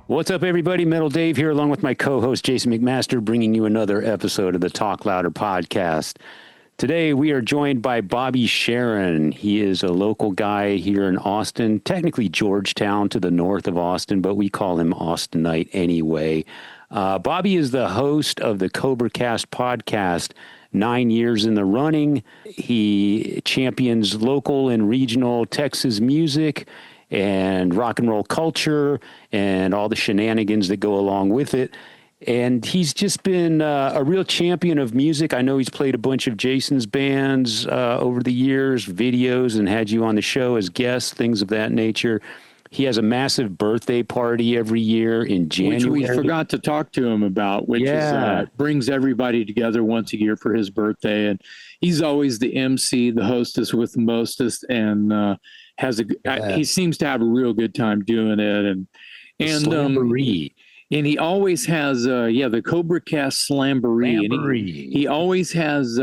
What's up, everybody? Metal Dave here, along with my co-host Jason McMaster, bringing you another episode of the Talk Louder podcast. Today, we are joined by Bobby Sharron. He is a local guy here in Austin, technically Georgetown to the north of Austin, but we call him Austinite anyway. Bobby is the host of the CobraCast Podcast, 9 years in the running. He champions local and regional Texas music and rock and roll culture and all the shenanigans that go along with it. And he's just been a real champion of music. I know he's played a bunch of Jason's bands over the years, videos, and had you on the show as guests, things of that nature. He has a massive birthday party every year in January. Which we forgot to talk to him about, which is brings everybody together once a year for his birthday. And he's always the MC, the hostess with the mostest, and he seems to have a real good time doing it. And he always has the CobraCast Slamboree. And he always has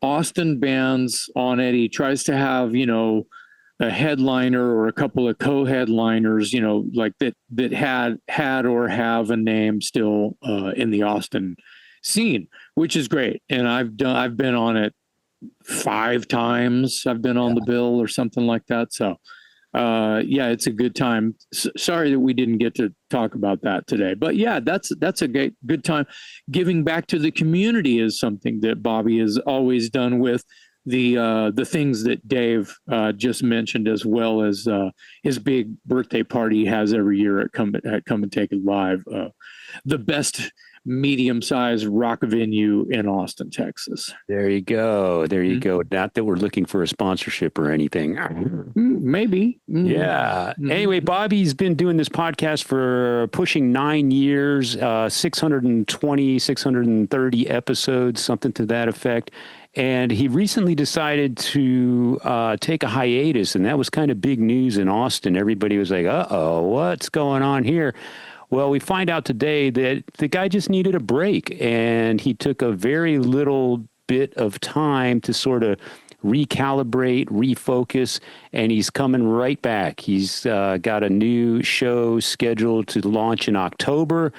Austin bands on it. He tries to have, a headliner or a couple of co-headliners, like that had or have a name still in the Austin scene, which is great. And I've been on it 5 times. I've been on the bill or something like that. So it's a good time. Sorry that we didn't get to talk about that today, but that's a good time. Giving back to the community is something that Bobby has always done with the things that Dave just mentioned, as well as his big birthday party he has every year at Come and Take It Live, the best medium-sized rock venue in Austin, Texas. There you go. There you go. Not that we're looking for a sponsorship or anything. Maybe. Yeah. Anyway, Bobby's been doing this podcast for pushing 9 years, 630 episodes, something to that effect. And he recently decided to take a hiatus, and that was kind of big news in Austin. Everybody was like, uh-oh, what's going on here? Well, we find out today that the guy just needed a break, and he took a very little bit of time to sort of recalibrate, refocus, and he's coming right back. He's got a new show scheduled to launch in October.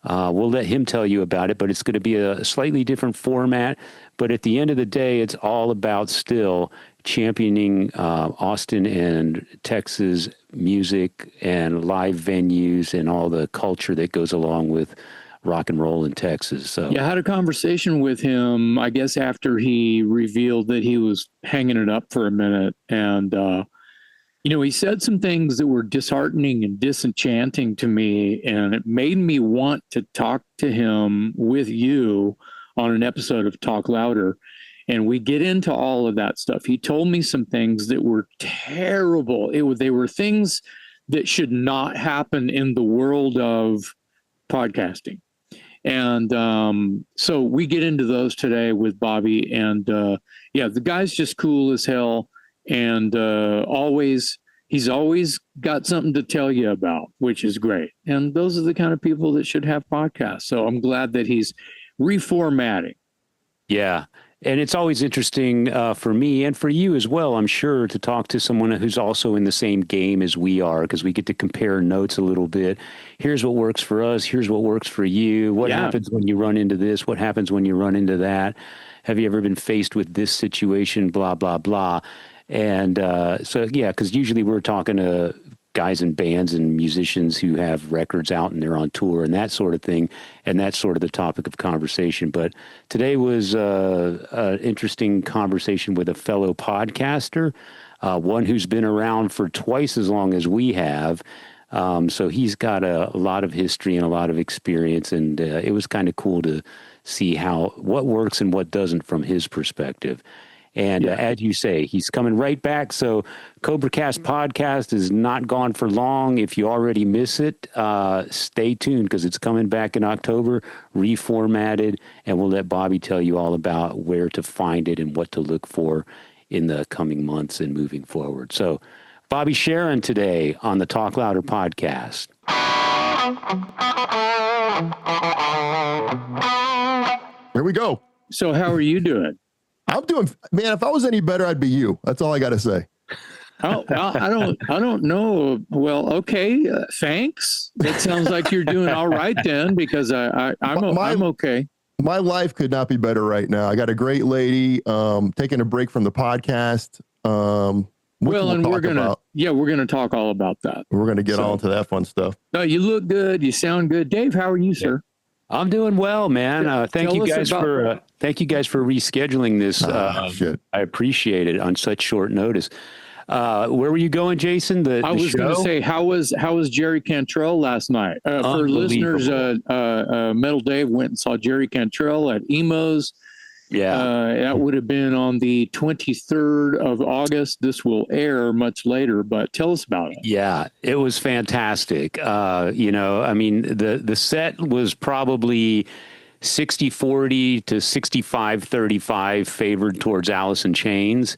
We'll let him tell you about it, but it's going to be a slightly different format. But at the end of the day, it's all about still championing Austin and Texas music and live venues and all the culture that goes along with rock and roll in Texas. So I had a conversation with him, I guess, after he revealed that he was hanging it up for a minute. And, he said some things that were disheartening and disenchanting to me, and it made me want to talk to him with you on an episode of Talk Louder. And we get into all of that stuff. He told me some things that were terrible. They were things that should not happen in the world of podcasting. And so we get into those today with Bobby. And the guy's just cool as hell. And he's always got something to tell you about, which is great. And those are the kind of people that should have podcasts. So I'm glad that he's reformatting. Yeah. And it's always interesting for me and for you as well, I'm sure, to talk to someone who's also in the same game as we are, because we get to compare notes a little bit. Here's what works for us. Here's what works for you. What happens when you run into this? What happens when you run into that? Have you ever been faced with this situation? Blah, blah, blah. And because usually we're talking to guys in bands and musicians who have records out and they're on tour and that sort of thing. And that's sort of the topic of conversation. But today was an interesting conversation with a fellow podcaster, one who's been around for twice as long as we have. So he's got a lot of history and a lot of experience. And it was kind of cool to see what works and what doesn't from his perspective. And as you say, he's coming right back. So CobraCast Podcast is not gone for long. If you already miss it, stay tuned because it's coming back in October, reformatted, and we'll let Bobby tell you all about where to find it and what to look for in the coming months and moving forward. So Bobby Sharron today on the Talk Louder podcast. Here we go. So how are you doing? I'm doing, man, if I was any better, I'd be you. That's all I got to say. Oh, I don't know. Well, okay. Thanks. It sounds like you're doing all right then, because I'm okay. My life could not be better right now. I got a great lady, taking a break from the podcast. We're gonna talk all about that. We're gonna get on to that fun stuff. No, you look good. You sound good, Dave. How are you, sir? I'm doing well, man. Thank you guys for rescheduling this. Shit. I appreciate it on such short notice. Where were you going, Jason? I was going to say, how was Jerry Cantrell last night? For listeners, Metal Dave went and saw Jerry Cantrell at Emo's. Yeah, that would have been on the 23rd of August. This will air much later, but tell us about it. Yeah, it was fantastic. The set was probably 60-40 to 65-35 favored towards Alice in Chains.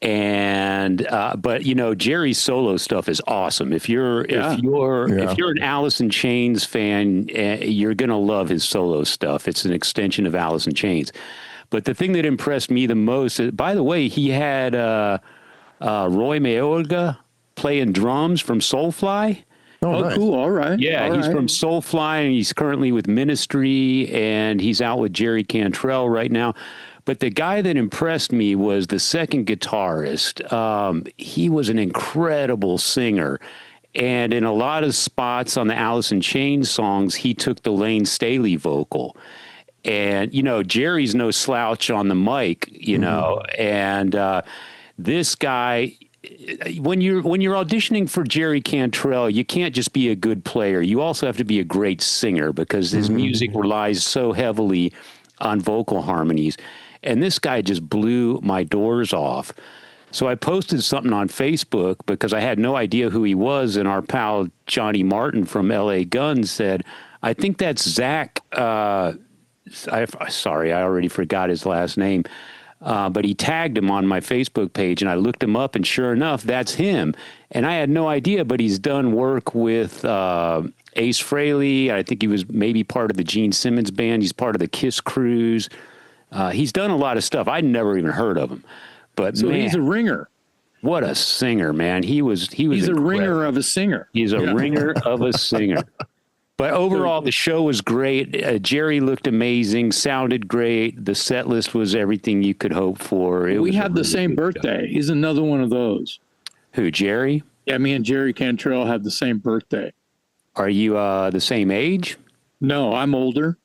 But Jerry's solo stuff is awesome. If you're an Alice in Chains fan, you're gonna love his solo stuff. It's an extension of Alice in Chains. But the thing that impressed me the most, by the way, he had Roy Mayorga playing drums from Soulfly. Oh, nice. Cool. All right. Yeah, he's from Soulfly, and he's currently with Ministry, and he's out with Jerry Cantrell right now. But the guy that impressed me was the second guitarist. He was an incredible singer. And in a lot of spots on the Alice in Chains songs, he took the Lane Staley vocal. And, Jerry's no slouch on the mic, and this guy, when you're auditioning for Jerry Cantrell, you can't just be a good player. You also have to be a great singer, because his music relies so heavily on vocal harmonies. And this guy just blew my doors off. So I posted something on Facebook because I had no idea who he was. And our pal Johnny Martin from LA Guns said, I think that's Zach. Sorry, I already forgot his last name. But he tagged him on my Facebook page, and I looked him up, and sure enough, that's him. And I had no idea, but he's done work with Ace Frehley. I think he was maybe part of the Gene Simmons band. He's part of the Kiss Cruise. He's done a lot of stuff. I'd never even heard of him. But so man, he's a ringer. What a singer, man. He's a ringer of a singer. He's a ringer of a singer. But overall, the show was great. Jerry looked amazing, sounded great. The set list was everything you could hope for. We had the same birthday. He's another one of those. Who, Jerry? Yeah, me and Jerry Cantrell had the same birthday. Are you the same age? No, I'm older.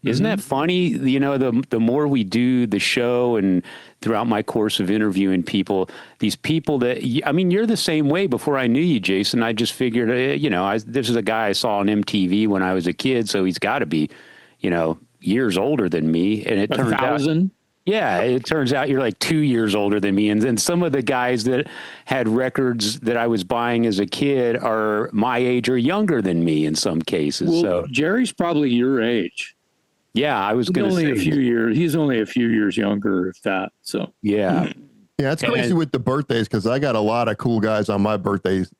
Isn't that funny? The more we do the show, and throughout my course of interviewing people, these people you're the same way. Before I knew you, Jason, I just figured, this is a guy I saw on MTV when I was a kid, so he's got to be, years older than me. And it turns out, it turns out you're like 2 years older than me. And then some of the guys that had records that I was buying as a kid are my age or younger than me in some cases. Well, so Jerry's probably your age. Yeah, I was going to say a few years. He's only a few years younger, if that. So yeah, it's crazy with the birthdays, because I got a lot of cool guys on my birthdays.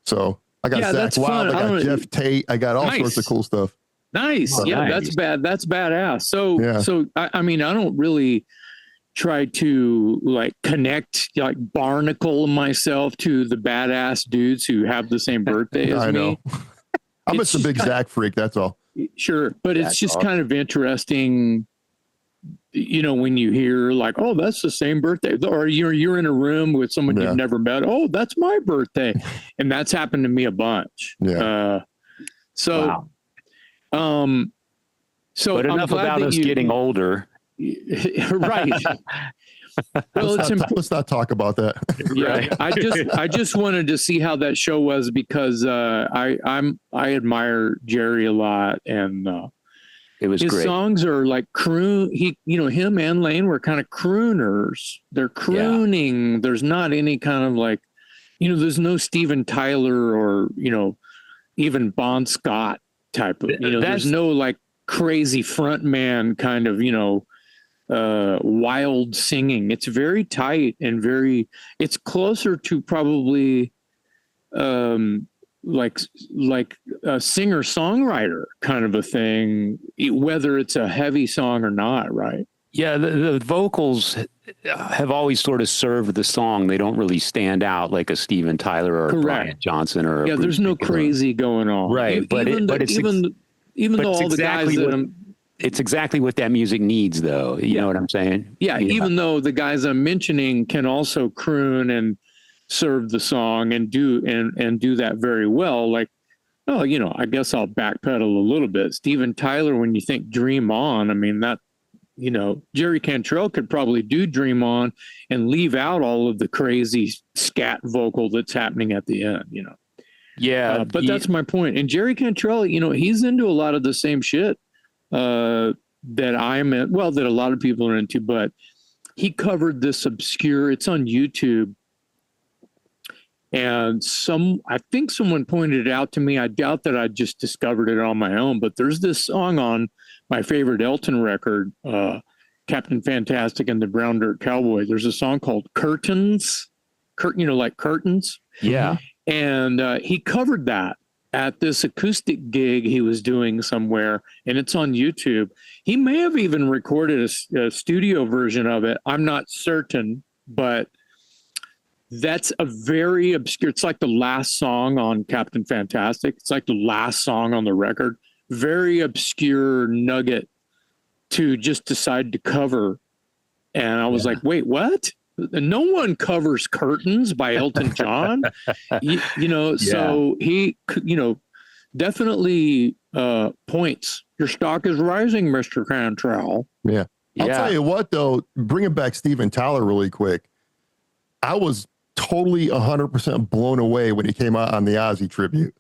So I got Zach Wild, I got Jeff Tate, I got all sorts of cool stuff. Nice, nice. That's badass. So I mean, I don't really try to connect barnacle myself to the badass dudes who have the same birthday as me. I know. I'm just a big Zach freak. That's all. Sure, but it's just kind of interesting, when you hear oh, that's the same birthday, or you're in a room with someone you've never met. Oh, that's my birthday, and that's happened to me a bunch. Yeah. So but enough about us getting older, right? Well, let's not talk about that. Yeah, I just wanted to see how that show was, because I admire Jerry a lot, and it was his great. songs are like croon. Him and Lane were kind of crooners. They're crooning. Yeah. There's not any kind of there's no Steven Tyler or even Bon Scott type of. There's no crazy front man kind of wild singing. It's very tight and it's closer to probably like a singer-songwriter kind of a thing, whether it's a heavy song or not, right? Yeah, the vocals have always sort of served the song. They don't really stand out like a Steven Tyler or a Brian Johnson or a Bruce there's no Dickinson. crazy going on. Right, even though all the guys it's exactly what that music needs, though. You know what I'm saying? Yeah, even though the guys I'm mentioning can also croon and serve the song and do that very well. Like, oh, I guess I'll backpedal a little bit. Steven Tyler, when you think Dream On, I mean, that, Jerry Cantrell could probably do Dream On and leave out all of the crazy scat vocal that's happening at the end, Yeah. But that's my point. And Jerry Cantrell, he's into a lot of the same shit that I'm in, that a lot of people are into, but he covered this obscure, it's on YouTube. And I think someone pointed it out to me. I doubt that I just discovered it on my own, but there's this song on my favorite Elton record, Captain Fantastic and the Brown Dirt Cowboy. There's a song called Curtains, like curtains. Yeah. And he covered that at this acoustic gig he was doing somewhere, and it's on YouTube. He may have even recorded a studio version of it. I'm not certain, but that's a very obscure, it's like the last song on Captain Fantastic. It's like the last song on the record. Very obscure nugget to just decide to cover. And I was like, wait, what? No one covers Curtains by Elton John. So he, definitely points. Your stock is rising, Mr. Cantrell. Yeah. I'll tell you what, though, bringing back Steven Tyler really quick. I was totally 100% blown away when he came out on the Ozzy tribute.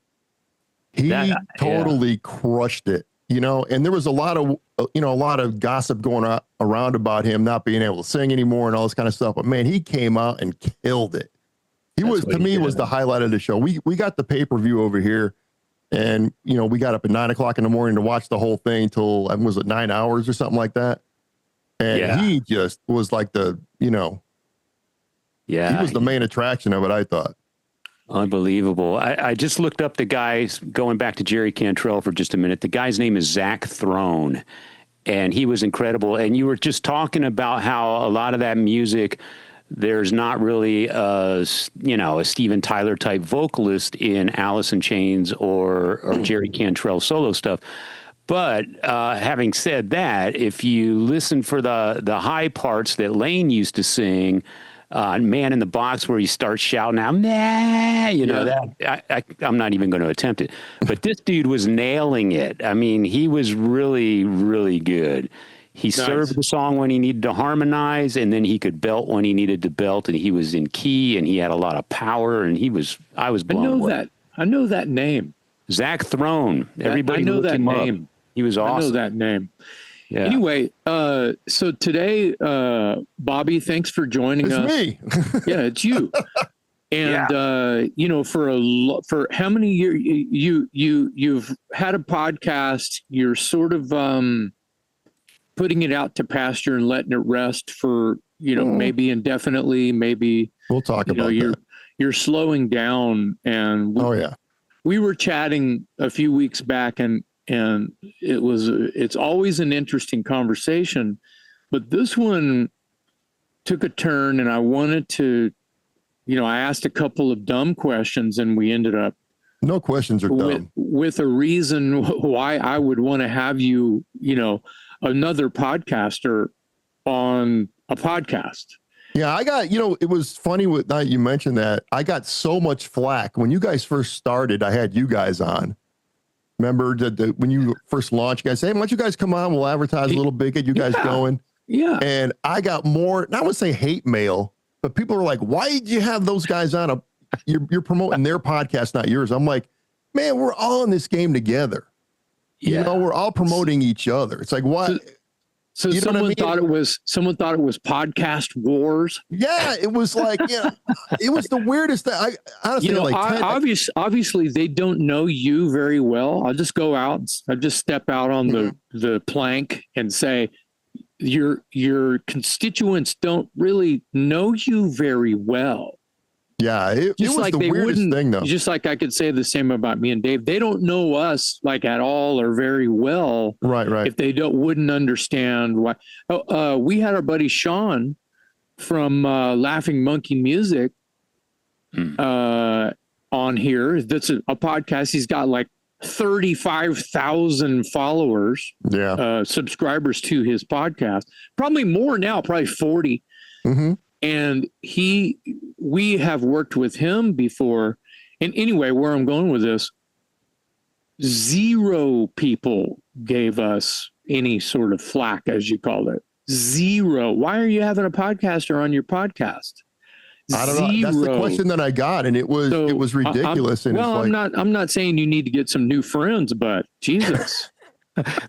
He totally crushed it, and there was a lot of gossip going around about him not being able to sing anymore and all this kind of stuff. But man, he came out and killed it. He was the highlight of the show. We got the pay-per-view over here, and we got up at 9:00 in the morning to watch the whole thing till, was it 9 hours or something like that? And he just was like he was the main attraction of it, I thought. Unbelievable. I just looked up the guys, going back to Jerry Cantrell for just a minute. The guy's name is Zach Throne, and he was incredible. And you were just talking about how a lot of that music, there's not really a Steven Tyler type vocalist in Alice in Chains or Jerry Cantrell solo stuff. But having said that, if you listen for the high parts that Lane used to sing, Man in the Box, where he starts shouting out, that I'm not even going to attempt it. But this dude was nailing it. I mean, he was really, really good. He served the song when he needed to harmonize, and then he could belt when he needed to belt, and he was in key, and he had a lot of power, and I was blown away. I know that name. Zach Throne. Everybody know that name. Up. He was awesome. I know that name. Yeah. Anyway, so today, Bobby, thanks for joining us. It's me. Yeah, it's you. And for how many years you've had a podcast? You're sort of putting it out to pasture and letting it rest for maybe indefinitely. Maybe we'll talk about that. You're slowing down, and we were chatting a few weeks back, and it's always an interesting conversation, but this one took a turn, and I wanted to, I asked a couple of dumb questions, and we ended up no questions are dumb with a reason why I would want to have you, another podcaster on a podcast. Yeah, I got, it was funny that you mentioned that. I got so much flack when you guys first started. I had you guys on. Remember when you first launched, you guys say, hey, why don't you guys come on? We'll advertise a little bit, get you guys going. Yeah. And I got more, I would say hate mail, but people are like, why did you have those guys on? You're promoting their podcast, not yours. I'm like, man, we're all in this game together. Yeah. We're all promoting each other. It's like, what? So someone thought it was podcast wars. Yeah, it was like, it was the weirdest thing. I honestly, obviously they don't know you very well. I'll just go out. I just step out on the plank and say, your constituents don't really know you very well. Yeah, it was like the weirdest thing, though. Just like I could say the same about me and Dave. They don't know us like at all or very well. Right. If they wouldn't understand why. We had our buddy Sean from Laughing Monkey Music on here. That's a podcast. He's got like 35,000 followers, subscribers to his podcast. Probably more now, probably 40. Mm-hmm. And we have worked with him before. And anyway, where I'm going with this, 0 people gave us any sort of flack, as you call it. 0. Why are you having a podcaster on your podcast? I don't know. That's the question that I got, and it was ridiculous. I'm not saying you need to get some new friends, but Jesus.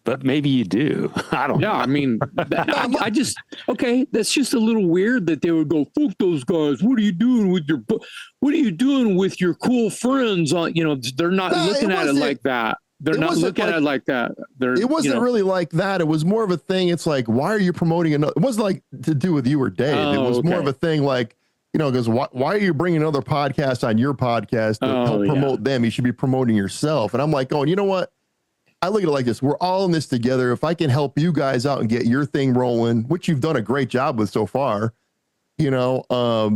But maybe you do. I don't know. I mean, I just, okay, that's just a little weird that they would go, fuck those guys. What are you doing with your cool friends? They're not looking at it like that. They're not looking at it like that. It wasn't really like that. It was more of a thing. It's like, why are you promoting another? It wasn't like to do with you or Dave. It was more of a thing like, because why are you bringing another podcast on your podcast to help promote them? You should be promoting yourself. And I'm like, you know what? I look at it like this. We're all in this together. If I can help you guys out and get your thing rolling, which you've done a great job with so far, plus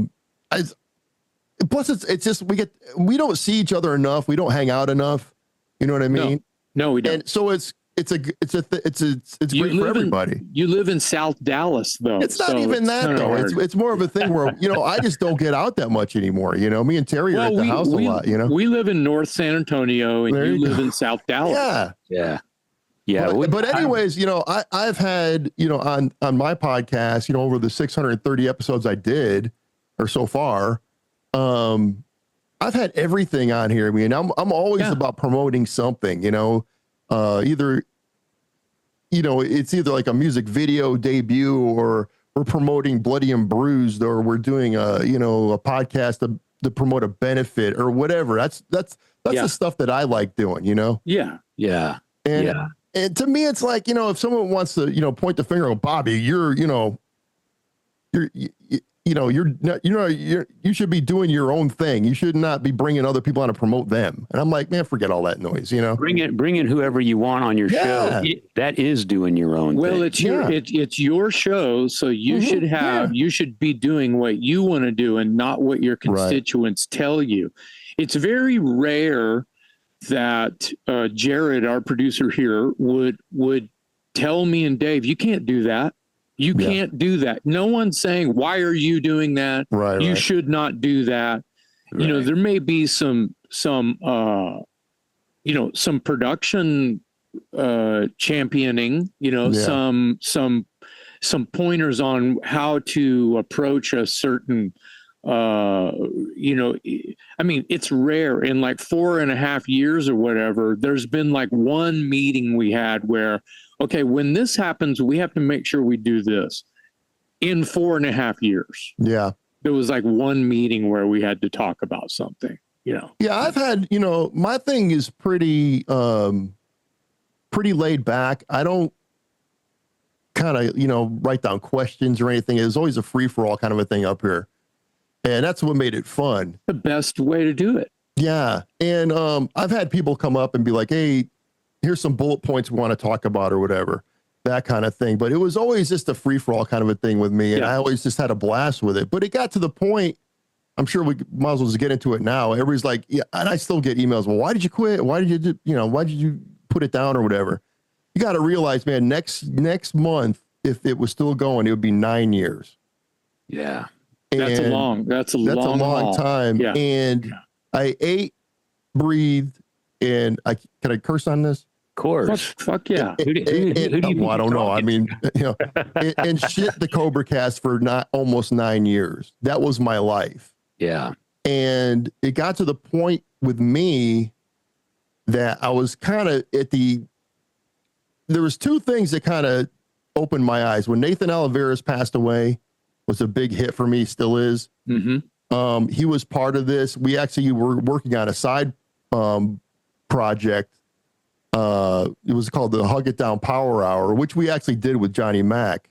it's just, we don't see each other enough. We don't hang out enough. You know what I mean? No, we don't. And so it's great for everybody. You live in South Dallas, though. It's not even that, though. It's more of a thing where, I just don't get out that much anymore. Me and Terry are at the house a lot, We live in North San Antonio, and you live in South Dallas. Yeah. But anyways, I've had, on my podcast, over the 630 episodes I did, or so far, I've had everything on here. I mean, I'm always about promoting something, either, it's either like a music video debut, or we're promoting Bloody and Bruised, or we're doing a podcast to promote a benefit or whatever. That's the stuff that I like doing, Yeah. And to me, it's like, if someone wants to, point the finger at Bobby, you should be doing your own thing. You should not be bringing other people on to promote them. And I'm like, man, forget all that noise, Bring in whoever you want on your show. That is doing your own thing. It's your show, so you you should be doing what you want to do and not what your constituents tell you. It's very rare that Jared, our producer here, would tell me and Dave, you can't do that. You can't do that. No one's saying, why are you doing that? You should not do that. There may be some production championing, some pointers on how to approach a certain, it's rare. In like 4.5 years or whatever, there's been like one meeting we had where, okay, when this happens, we have to make sure we do this. In 4.5 years. Yeah. There was like one meeting where we had to talk about something, Yeah, I've had, my thing is pretty laid back. I don't kind of, write down questions or anything. It's always a free for all kind of a thing up here. And that's what made it fun. The best way to do it. Yeah. And I've had people come up and be like, hey, here's some bullet points we want to talk about or whatever, that kind of thing. But it was always just a free for all kind of a thing with me. And I always just had a blast with it. But it got to the point, I'm sure we might as well just get into it now. Everybody's like, yeah, and I still get emails. Well, why did you quit? Why did you why did you put it down or whatever? You got to realize, man, next month, if it was still going, it would be 9 years. Yeah. That's a long time. Yeah. And I ate, breathed, and can I curse on this? Of course. Fuck yeah. Who do you I don't know. I mean, and shit the CobraCast for almost 9 years. That was my life. Yeah. And it got to the point with me that I was kind of there was two things that kind of opened my eyes. When Nathan Oliveras passed away, was a big hit for me, still is. Mm-hmm. He was part of this. We actually were working on a side project. It was called the Hug It Down Power Hour, which we actually did with Johnny Mac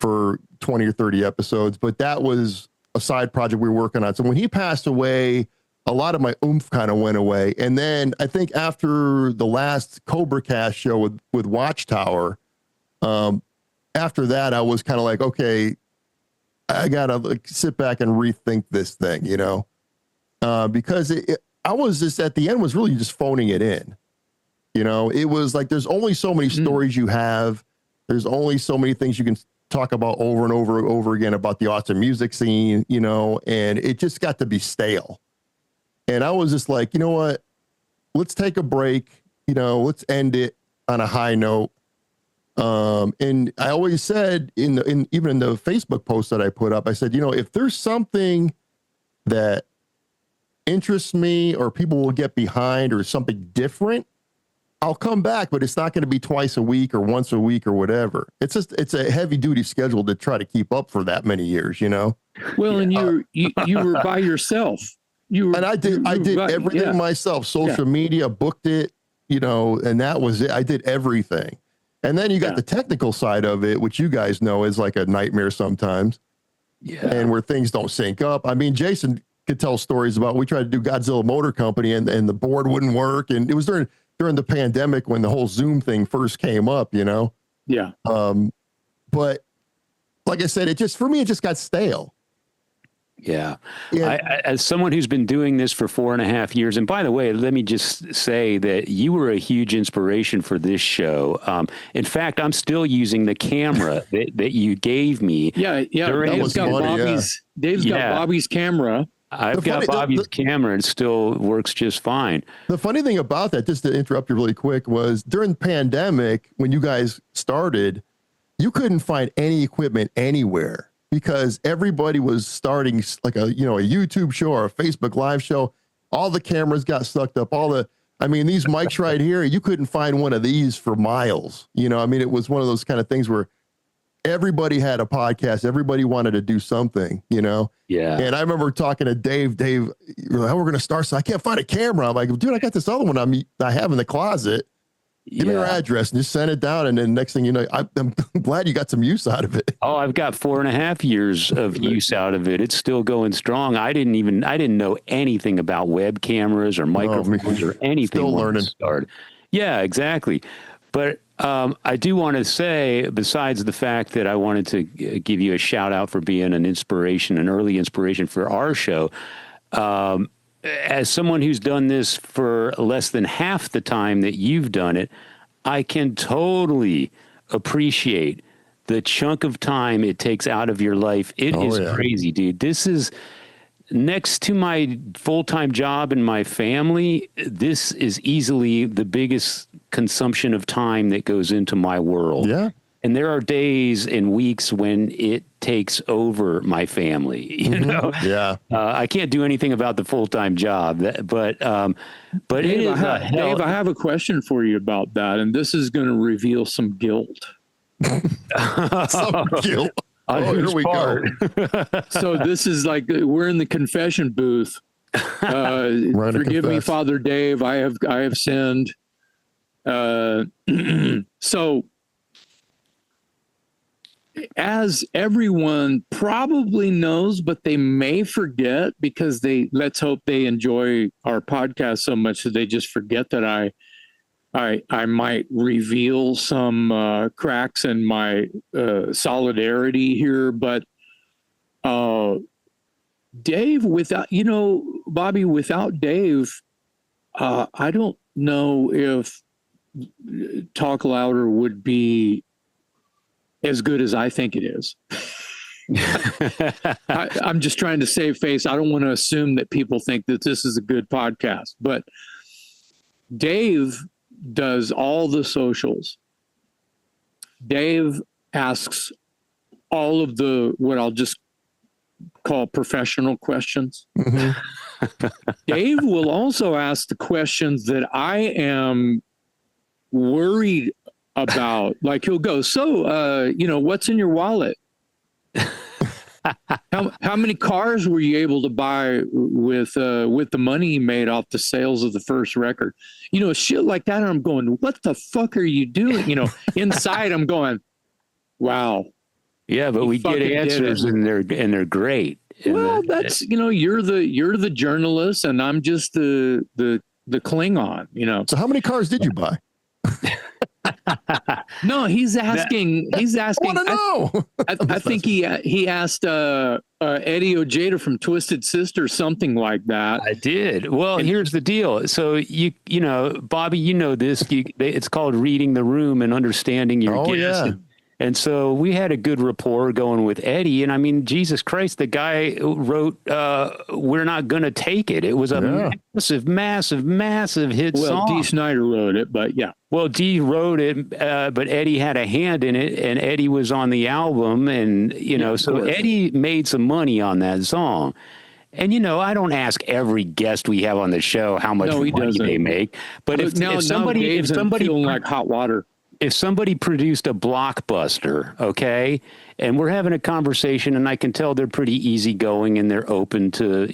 for 20 or 30 episodes. But that was a side project we were working on. So when he passed away, a lot of my oomph kind of went away. And then I think after the last CobraCast show with Watchtower, after that, I was kind of like, okay, I got to like sit back and rethink this thing, you know, because I was just at the end was really just phoning it in. You know, it was like, there's only so many stories you have. There's only so many things you can talk about over and over and over again about the Austin music scene, you know, and it just got to be stale. And I was just like, you know what, let's take a break, you know, let's end it on a high note. And I always said even in the Facebook post that I put up, I said, you know, if there's something that interests me or people will get behind or something different, I'll come back, but it's not going to be twice a week or once a week or whatever. It's a heavy duty schedule to try to keep up for that many years, you know? Well, and you were by yourself. I did everything myself, social media, booked it, you know, and that was it. I did everything. And then you got the technical side of it, which you guys know is like a nightmare sometimes. Yeah. And where things don't sync up. I mean, Jason could tell stories about, we tried to do Godzilla Motor Company and the board wouldn't work. And it was during the pandemic when the whole Zoom thing first came up, you know? Yeah. But like I said, it just got stale. Yeah. As someone who's been doing this for 4.5 years, and by the way, let me just say that you were a huge inspiration for this show. In fact, I'm still using the camera that you gave me. Yeah. Dave's got Bobby's camera. I've got Bobby's camera and it still works just fine. The funny thing about that, just to interrupt you really quick, was during the pandemic, when you guys started, you couldn't find any equipment anywhere because everybody was starting like a YouTube show or a Facebook live show. All the cameras got sucked up. These mics right here, you couldn't find one of these for miles. You know, I mean, it was one of those kind of things where everybody had a podcast. Everybody wanted to do something, you know? Yeah. And I remember talking to Dave, we're going to start. So I can't find a camera. I'm like, dude, I got this other one I have in the closet. Give me your address and just send it down. And then next thing you know, I'm glad you got some use out of it. Oh, I've got 4.5 years of use out of it. It's still going strong. I didn't know anything about web cameras or microphones or anything. Still learning. Yeah, exactly. But I do want to say, besides the fact that I wanted to give you a shout out for being an early inspiration for our show, as someone who's done this for less than half the time that you've done it, I can totally appreciate the chunk of time it takes out of your life. It is crazy, dude. This is next to my full-time job and my family. This is easily the biggest consumption of time that goes into my world. Yeah. And there are days and weeks when it takes over my family, you know? Yeah. I can't do anything about the full-time job, but Dave, it is Dave, I have a question for you about that. And this is going to reveal some guilt. Some guilt. Here we go. So this is like, we're in the confession booth. Forgive me, Father Dave. I have sinned. So as everyone probably knows, but they may forget because let's hope they enjoy our podcast so much that they just forget that I might reveal some cracks in my solidarity here, but Dave, Bobby, without Dave, I don't know if Talk Louder would be as good as I think it is. I'm just trying to save face. I don't want to assume that people think that this is a good podcast, but Dave does all the socials. Dave asks all of what I'll just call professional questions. Mm-hmm. Dave will also ask the questions that I am worried about. Like he'll go, so, what's in your wallet? How many cars were you able to buy with the money you made off the sales of the first record? Shit like that. And I'm going, what the fuck are you doing? Inside I'm going, wow. Yeah, but we get answers and they're great. Well, that's, you're the journalist and I'm just the Klingon. So how many cars did you buy? No, he's asking. I want to know. I think he asked Eddie Ojeda from Twisted Sister something like that. I did. Well, here's the deal. So you know, Bobby, this. It's called reading the room and understanding your guest. Yeah. And so we had a good rapport going with Eddie. And I mean, Jesus Christ, the guy wrote, "We're Not Gonna Take It." It was a massive hit song. Well, D. Snyder wrote it, but yeah. Well, Dee wrote it, but Eddie had a hand in it, and Eddie was on the album, and so Eddie made some money on that song. And I don't ask every guest we have on the show how much money they make, but if somebody feeling like hot water. If somebody produced a blockbuster, okay, and we're having a conversation and I can tell they're pretty easygoing and they're open to,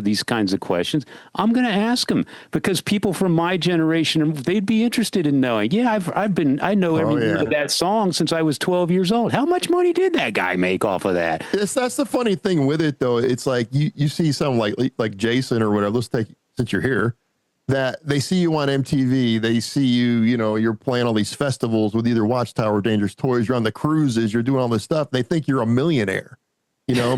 these kinds of questions, I'm going to ask them, because people from my generation, they'd be interested in knowing, I know every word of that song since I was 12 years old. How much money did that guy make off of that? That's the funny thing with it, though. It's like you see something like Jason or whatever. Let's take, since you're here, that they see you on MTV, they see you, you're playing all these festivals with either Watchtower or Dangerous Toys, you're on the cruises, you're doing all this stuff. They think you're a millionaire,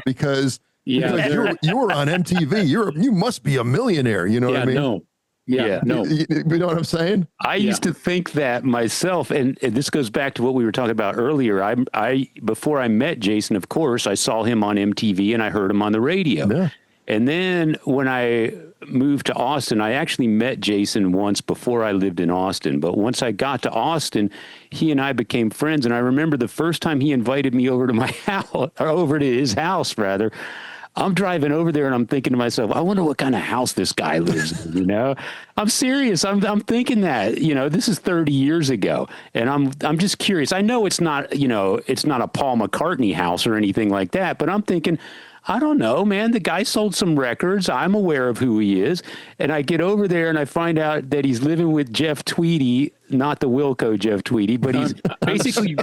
because you were on MTV. You must be a millionaire. You know what I mean? No. Yeah. No. You know what I'm saying? I used to think that myself, and this goes back to what we were talking about earlier. I before I met Jason, of course, I saw him on MTV and I heard him on the radio. Yeah. And then when I moved to Austin, I actually met Jason once before I lived in Austin. But once I got to Austin, he and I became friends. And I remember the first time he invited me over to my house, or over to his house, rather. I'm driving over there and I'm thinking to myself, I wonder what kind of house this guy lives in, I'm serious. I'm thinking that, this is 30 years ago. And I'm just curious. I know it's not, it's not a Paul McCartney house or anything like that, but I'm thinking, I don't know, man. The guy sold some records. I'm aware of who he is. And I get over there and I find out that he's living with Jeff Tweedy, not the Wilco Jeff Tweedy, but he's basically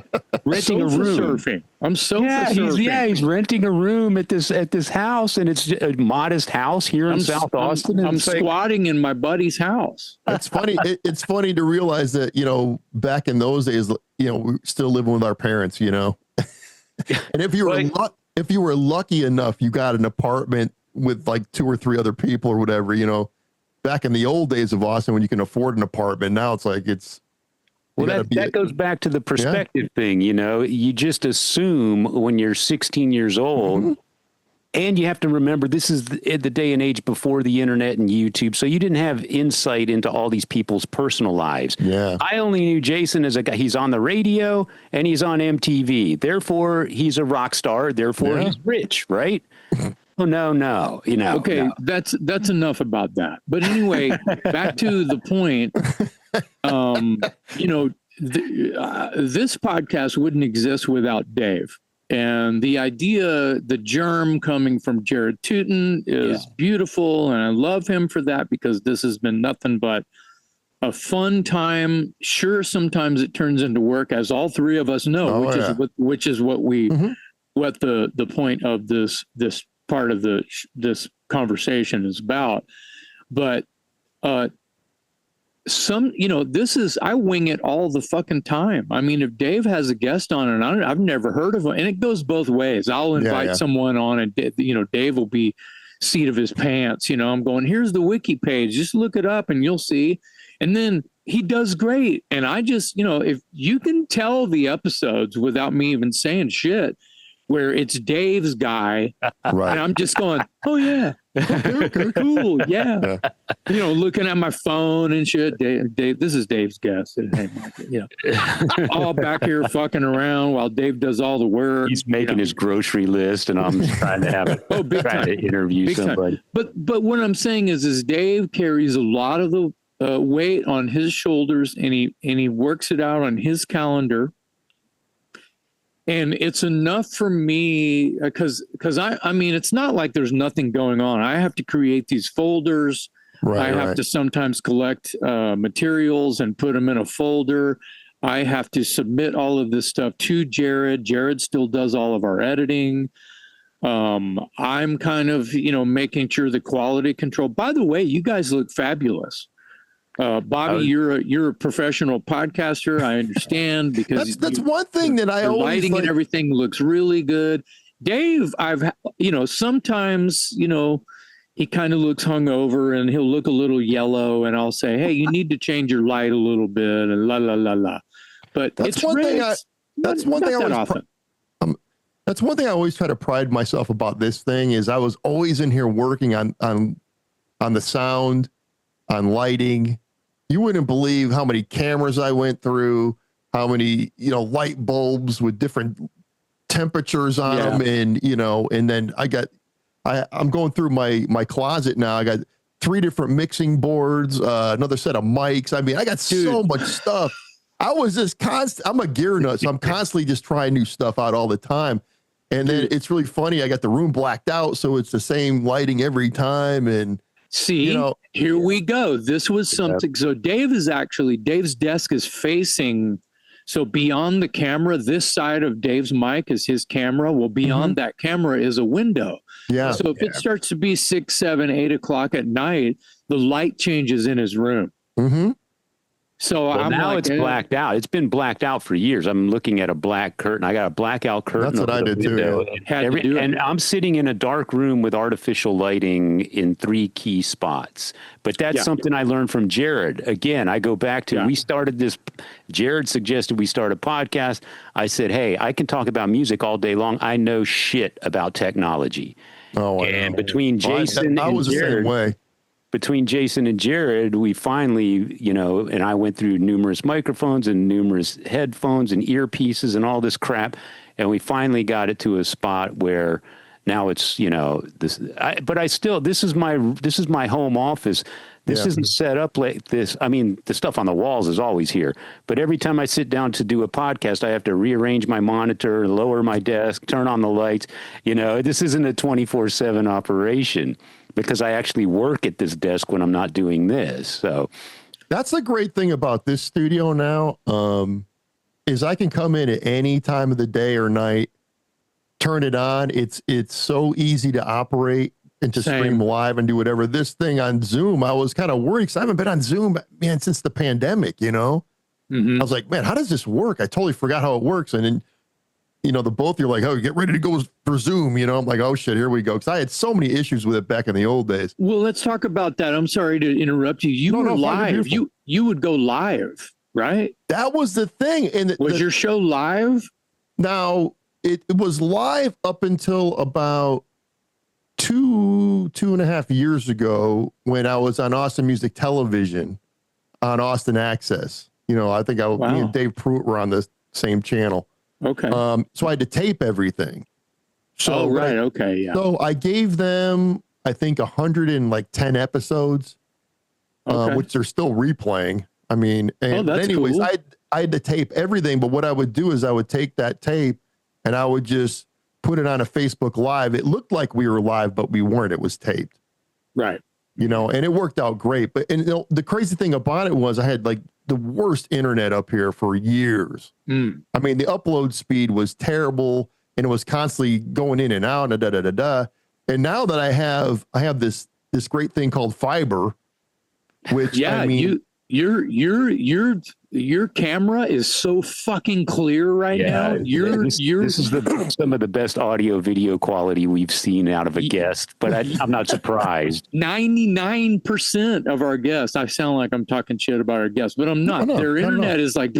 renting a room. I'm surfing. He's renting a room at this house, and it's a modest house here in South Austin. I'm squatting in my buddy's house. That's funny. It's funny to realize that, back in those days, we're still living with our parents, And if you were lucky enough, you got an apartment with like 2 or 3 other people or whatever, back in the old days of Austin when you can afford an apartment. Now it's like that goes back to the perspective thing. You just assume when you're 16 years old, and you have to remember this is the day and age before the internet and YouTube. So you didn't have insight into all these people's personal lives. Yeah. I only knew Jason as a guy. He's on the radio and he's on MTV. Therefore, he's a rock star. Therefore, he's rich, right? Oh, no. Okay, no. That's enough about that. But anyway, back to the point. This podcast wouldn't exist without Dave. And the idea, the germ coming from Jared Tuten is beautiful. And I love him for that, because this has been nothing but a fun time. Sure, sometimes it turns into work, as all three of us know, which is what we, what the point of this part of this conversation is about. But I wing it all the fucking time. I mean, if Dave has a guest on and I've never heard of him, and it goes both ways. I'll invite someone on and, Dave will be seat of his pants. I'm going, here's the wiki page. Just look it up and you'll see. And then he does great. And I just, if you can tell the episodes without me even saying shit, where it's Dave's guy, right. And I'm just going, oh yeah, okay, cool, yeah. Looking at my phone and shit. Dave, this is Dave's guest. Hey, all back here fucking around while Dave does all the work. He's making his grocery list, and I'm trying to have it. To interview big somebody. Time. But what I'm saying is Dave carries a lot of the weight on his shoulders, and he works it out on his calendar. And it's enough for me because I mean, it's not like there's nothing going on. I have to create these folders. I have to sometimes collect materials and put them in a folder. I have to submit all of this stuff to Jared. Jared still does all of our editing. I'm kind of, making sure the quality control. By the way, you guys look fabulous. Bobby, you're a professional podcaster. I understand, because that's one thing that I always lighting and everything looks really good. Dave, sometimes, he kind of looks hungover and he'll look a little yellow, and I'll say, hey, you need to change your light a little bit, and la la la la. But that's one thing. That's one thing I always try to pride myself about this thing is I was always in here working on the sound, on lighting. You wouldn't believe how many cameras I went through, how many, light bulbs with different temperatures on them. And, and then I'm going through my closet now. I got 3 different mixing boards, another set of mics. I mean, I got so much stuff. I was just I'm a gear nut, so I'm constantly just trying new stuff out all the time. And then it's really funny. I got the room blacked out, so it's the same lighting every time. And see, here we go. This was something. So Dave's desk is facing. So beyond the camera, this side of Dave's mic is his camera. Well, beyond that camera is a window. Yeah. So if it starts to be 6, 7, 8 o'clock at night, the light changes in his room. Mm-hmm. So now it's blacked out. It's been blacked out for years. I'm looking at a black curtain. I got a blackout curtain. That's what I did too. Yeah. And I'm sitting in a dark room with artificial lighting in 3 key spots. But that's something I learned from Jared. Again, I go back to, we started this, Jared suggested we start a podcast. I said, hey, I can talk about music all day long. I know shit about technology. Oh, and between Jason and Jared, between Jason and Jared, we finally, and I went through numerous microphones and numerous headphones and earpieces and all this crap. And we finally got it to a spot where now it's, this is my home office. This isn't set up like this. I mean, the stuff on the walls is always here, but every time I sit down to do a podcast, I have to rearrange my monitor, lower my desk, turn on the lights. This isn't a 24/7 operation, because I actually work at this desk when I'm not doing this. So that's the great thing about this studio now, is I can come in at any time of the day or night, turn it on. It's so easy to operate and to stream live and do whatever. This thing on Zoom, I was kind of worried because I haven't been on Zoom, man, since the pandemic, I was like, man, how does this work? I totally forgot how it works. And then, the both you're like, oh, get ready to go for Zoom. I'm like, oh shit, here we go. Cause I had so many issues with it back in the old days. Well, let's talk about that. I'm sorry to interrupt you. You were live. You would go live, right? That was the thing. And was your show live? Now it was live up until about 2.5 years ago when I was on Austin Music Television on Austin Access. I think me and Dave Pruitt were on the same channel. Okay. So I had to tape everything. So So I gave them, I think, 110 episodes, which they're still replaying. I mean, anyways, cool. I had to tape everything. But what I would do is I would take that tape and I would just put it on a Facebook Live. It looked like we were live, but we weren't. It was taped. Right. And it worked out great. But the crazy thing about it was I had like the worst internet up here for years. I mean, the upload speed was terrible and it was constantly going in and out. And now that I have this great thing called fiber, which your camera is so fucking clear right now. This is some of the best audio video quality we've seen out of a guest, but I'm not surprised. 99% of our guests, I sound like I'm talking shit about our guests, but I'm not. Their internet is like,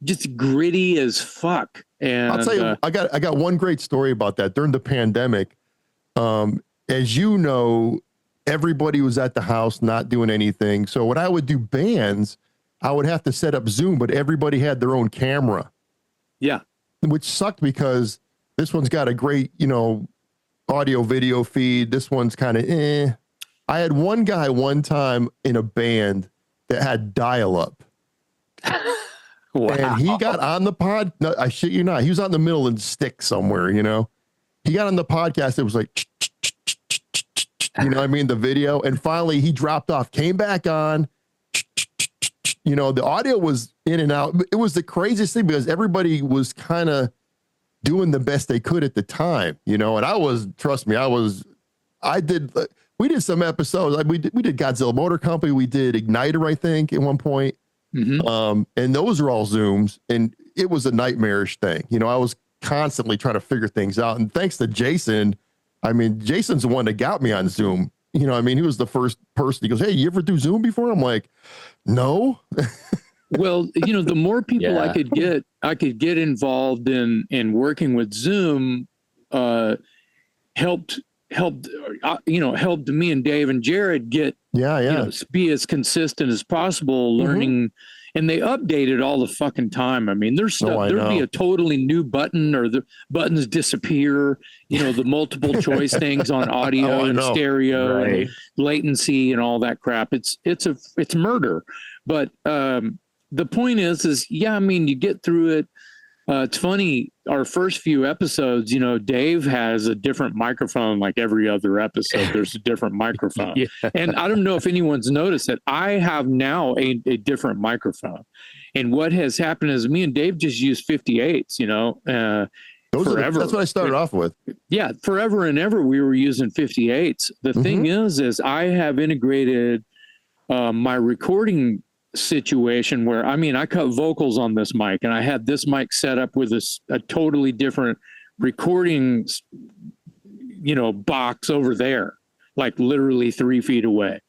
just gritty as fuck. And I'll tell you, I got one great story about that during the pandemic. As you know, everybody was at the house not doing anything. So when I would do bands, I would have to set up Zoom, but everybody had their own camera. Yeah. Which sucked because this one's got a great, audio video feed. This one's kind of I had one guy one time in a band that had dial-up. Wow. And he got on the pod. No, I shit you not. He was out in the middle and stick somewhere, He got on the podcast. It was like, the video. And finally he dropped off, came back on. The audio was in and out. It was the craziest thing because everybody was kind of doing the best they could at the time, you know. And we did some episodes. Like we did Godzilla Motor Company. We did Igniter, I think, at one point. Mm-hmm. And those are all Zooms, and it was a nightmarish thing. You know, I was constantly trying to figure things out. And thanks to Jason, I mean, Jason's the one that got me on Zoom. You know, I mean, he was the first person. He goes, "Hey, you ever do Zoom before?" I'm like, "No." Well, you know, the more people I could get involved in working with Zoom, helped me and Dave and Jared get, be as consistent as possible, learning, and they update it all the fucking time. I mean, there's stuff, there'd be a totally new button, or the buttons disappear, you know, the multiple choice things on audio and stereo and latency and all that crap. It's murder. But, the point is, I mean, you get through it. It's funny, our first few episodes, you know, Dave has a different microphone. Like every other episode, there's a different microphone. And I don't know if anyone's noticed that I have now a different microphone. And what has happened is me and Dave just use 58s, you know, forever. That's what I started off with. Yeah, forever and ever we were using 58s. The thing is I have integrated my recording situation where, I mean, I cut vocals on this mic, and I had this mic set up with a totally different recording, you know, box over there, like literally 3 feet away.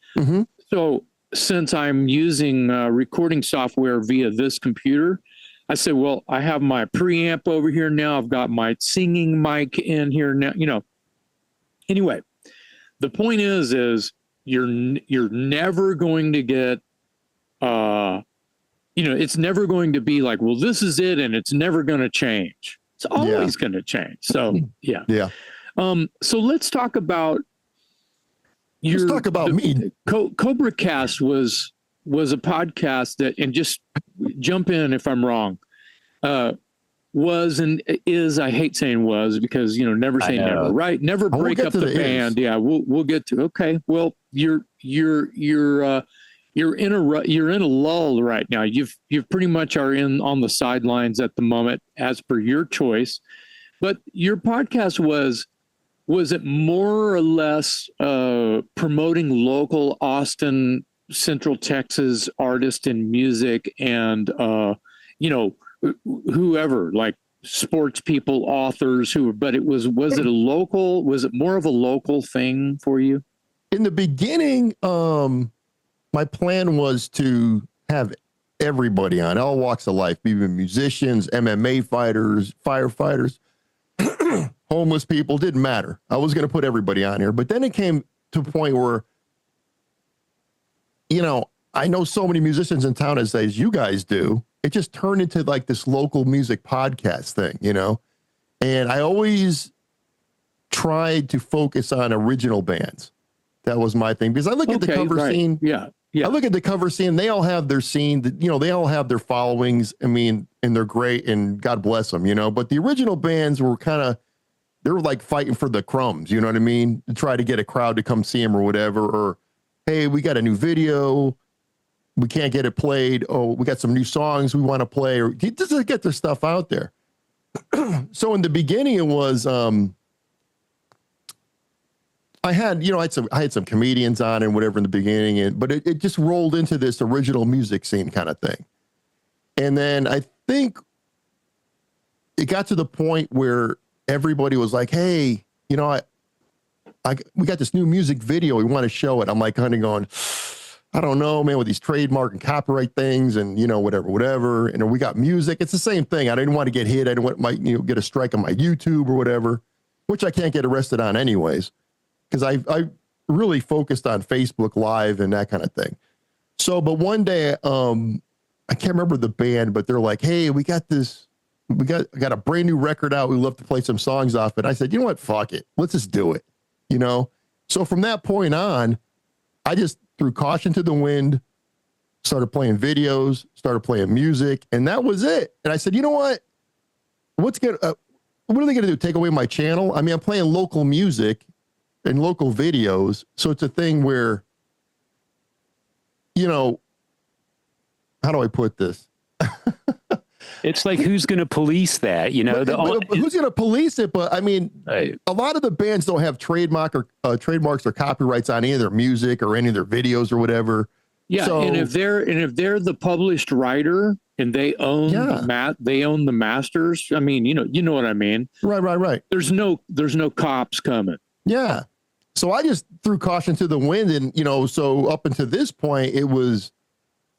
So since I'm using recording software via this computer, I said, well, I have my preamp over here now. I've got my singing mic in here now, you know. Anyway, the point is you're never going to get, you know, it's never going to be like, well, this is it, and it's never going to change. It's always going to change. So, yeah. So let's talk about me. CobraCast was a podcast that, and just jump in if I'm wrong, was and is, I hate saying was, because, you know, never say never, right? Never break up the band. Yeah, we'll get to. Okay, well, you're in a lull right now. You've pretty much are on the sidelines at the moment, as per your choice. But your podcast was it more or less promoting local Austin, Central Texas artists in music, and you know, whoever, like sports people, authors but it was it more of a local thing for you? In the beginning, my plan was to have everybody on, all walks of life, even musicians, MMA fighters, firefighters, homeless people, didn't matter. I was going to put everybody on here. But then it came to a point where, you know, I know so many musicians in town as you guys do. It just turned into like this local music podcast thing, you know? And I always tried to focus on original bands. That was my thing, because I look at the cover scene. Yeah. I look at the cover scene. They all have their scene. You know, they all have their followings. I mean, and they're great, and God bless them, you know. But the original bands were they were like fighting for the crumbs, you know what I mean? To try to get a crowd to come see them or whatever. Or, hey, we got a new video. We can't get it played. Oh, we got some new songs we want to play. Or just to get their stuff out there. So in the beginning, it was... I had some comedians on and whatever in the beginning, but it just rolled into this original music scene kind of thing. And then I think it got to the point where everybody was like, hey, you know, we got this new music video. We want to show it. I'm like kind of going, I don't know, man, with these trademark and copyright things and, you know, whatever. And we got music. It's the same thing. I didn't want to get hit. I didn't want get a strike on my YouTube or whatever, which I can't get arrested on anyways. Because I really focused on Facebook Live and that kind of thing. So, but one day, I can't remember the band, but they're like, hey, we got a brand new record out. We'd love to play some songs off it. I said, you know what? Fuck it. Let's just do it. You know? So from that point on, I just threw caution to the wind, started playing videos, started playing music, and that was it. And I said, you know what? What are they going to do? Take away my channel? I mean, I'm playing local music and local videos. So it's a thing where, you know, how do I put this? It's like, who's going to police that? You know, but who's going to police it? But I mean, right. A lot of the bands don't have trademarks or copyrights on any of their music or any of their videos or whatever. Yeah, so, and if they're the published writer and they own the masters, I mean, you know what I mean. Right. There's no cops coming. Yeah. So I just threw caution to the wind, and so up until this point, it was,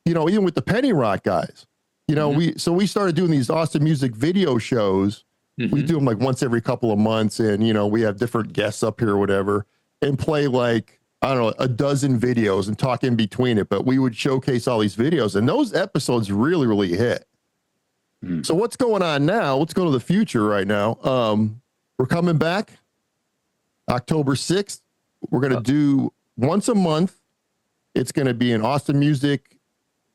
even with the Penny Rock guys, we started doing these awesome music video shows. Mm-hmm. We do them like once every couple of months, and we have different guests up here or whatever, and play like, I don't know, a dozen videos and talk in between it. But we would showcase all these videos, and those episodes really, really hit. Mm. So what's going on now? Let's go to the future right now. We're coming back October 6th. We're going to do once a month. It's going to be an awesome music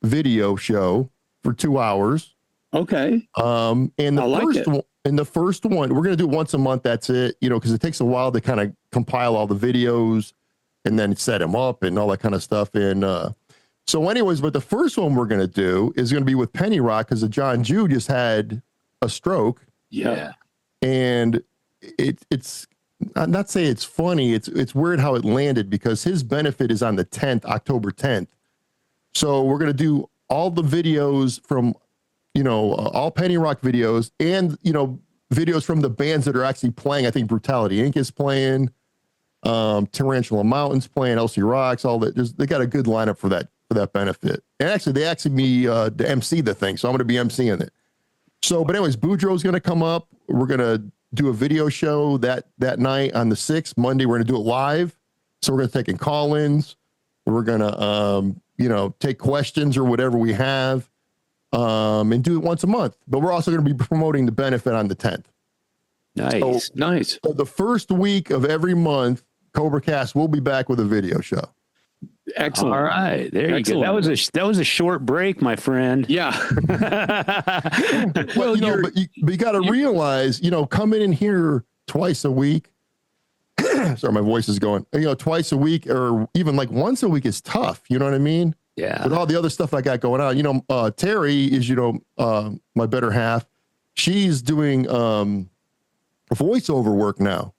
video show for 2 hours. Okay. And the first one, we're going to do once a month. That's it. Because it takes a while to kind of compile all the videos and then set them up and all that kind of stuff. And so anyways, but the first one we're going to do is going to be with Penny Rock, because John Jew just had a stroke. Yeah. And it's not say it's funny. It's weird how it landed, because his benefit is on the 10th, October 10th. So we're going to do all the videos from, all Penny Rock videos, and, videos from the bands that are actually playing. I think Brutality Inc. is playing, Tarantula Mountain's playing, LC Rocks, all that. They got a good lineup for that benefit. And actually, they asked me to MC the thing, so I'm going to be MCing it. So, but anyways, Boudreaux's going to come up. We're going to do a video show that night on the 6th. Monday, we're going to do it live. So we're going to take in call-ins. We're going to, take questions or whatever we have, and do it once a month. But we're also going to be promoting the benefit on the 10th. Nice. So the first week of every month, CobraCast will be back with a video show. Excellent. All right, there you go. That was a short break, my friend. Yeah. Well, but you got to realize, coming in here twice a week. Sorry, my voice is going. Twice a week or even like once a week is tough. You know what I mean? Yeah. With all the other stuff I got going on, Terry is, my better half. She's doing voiceover work now.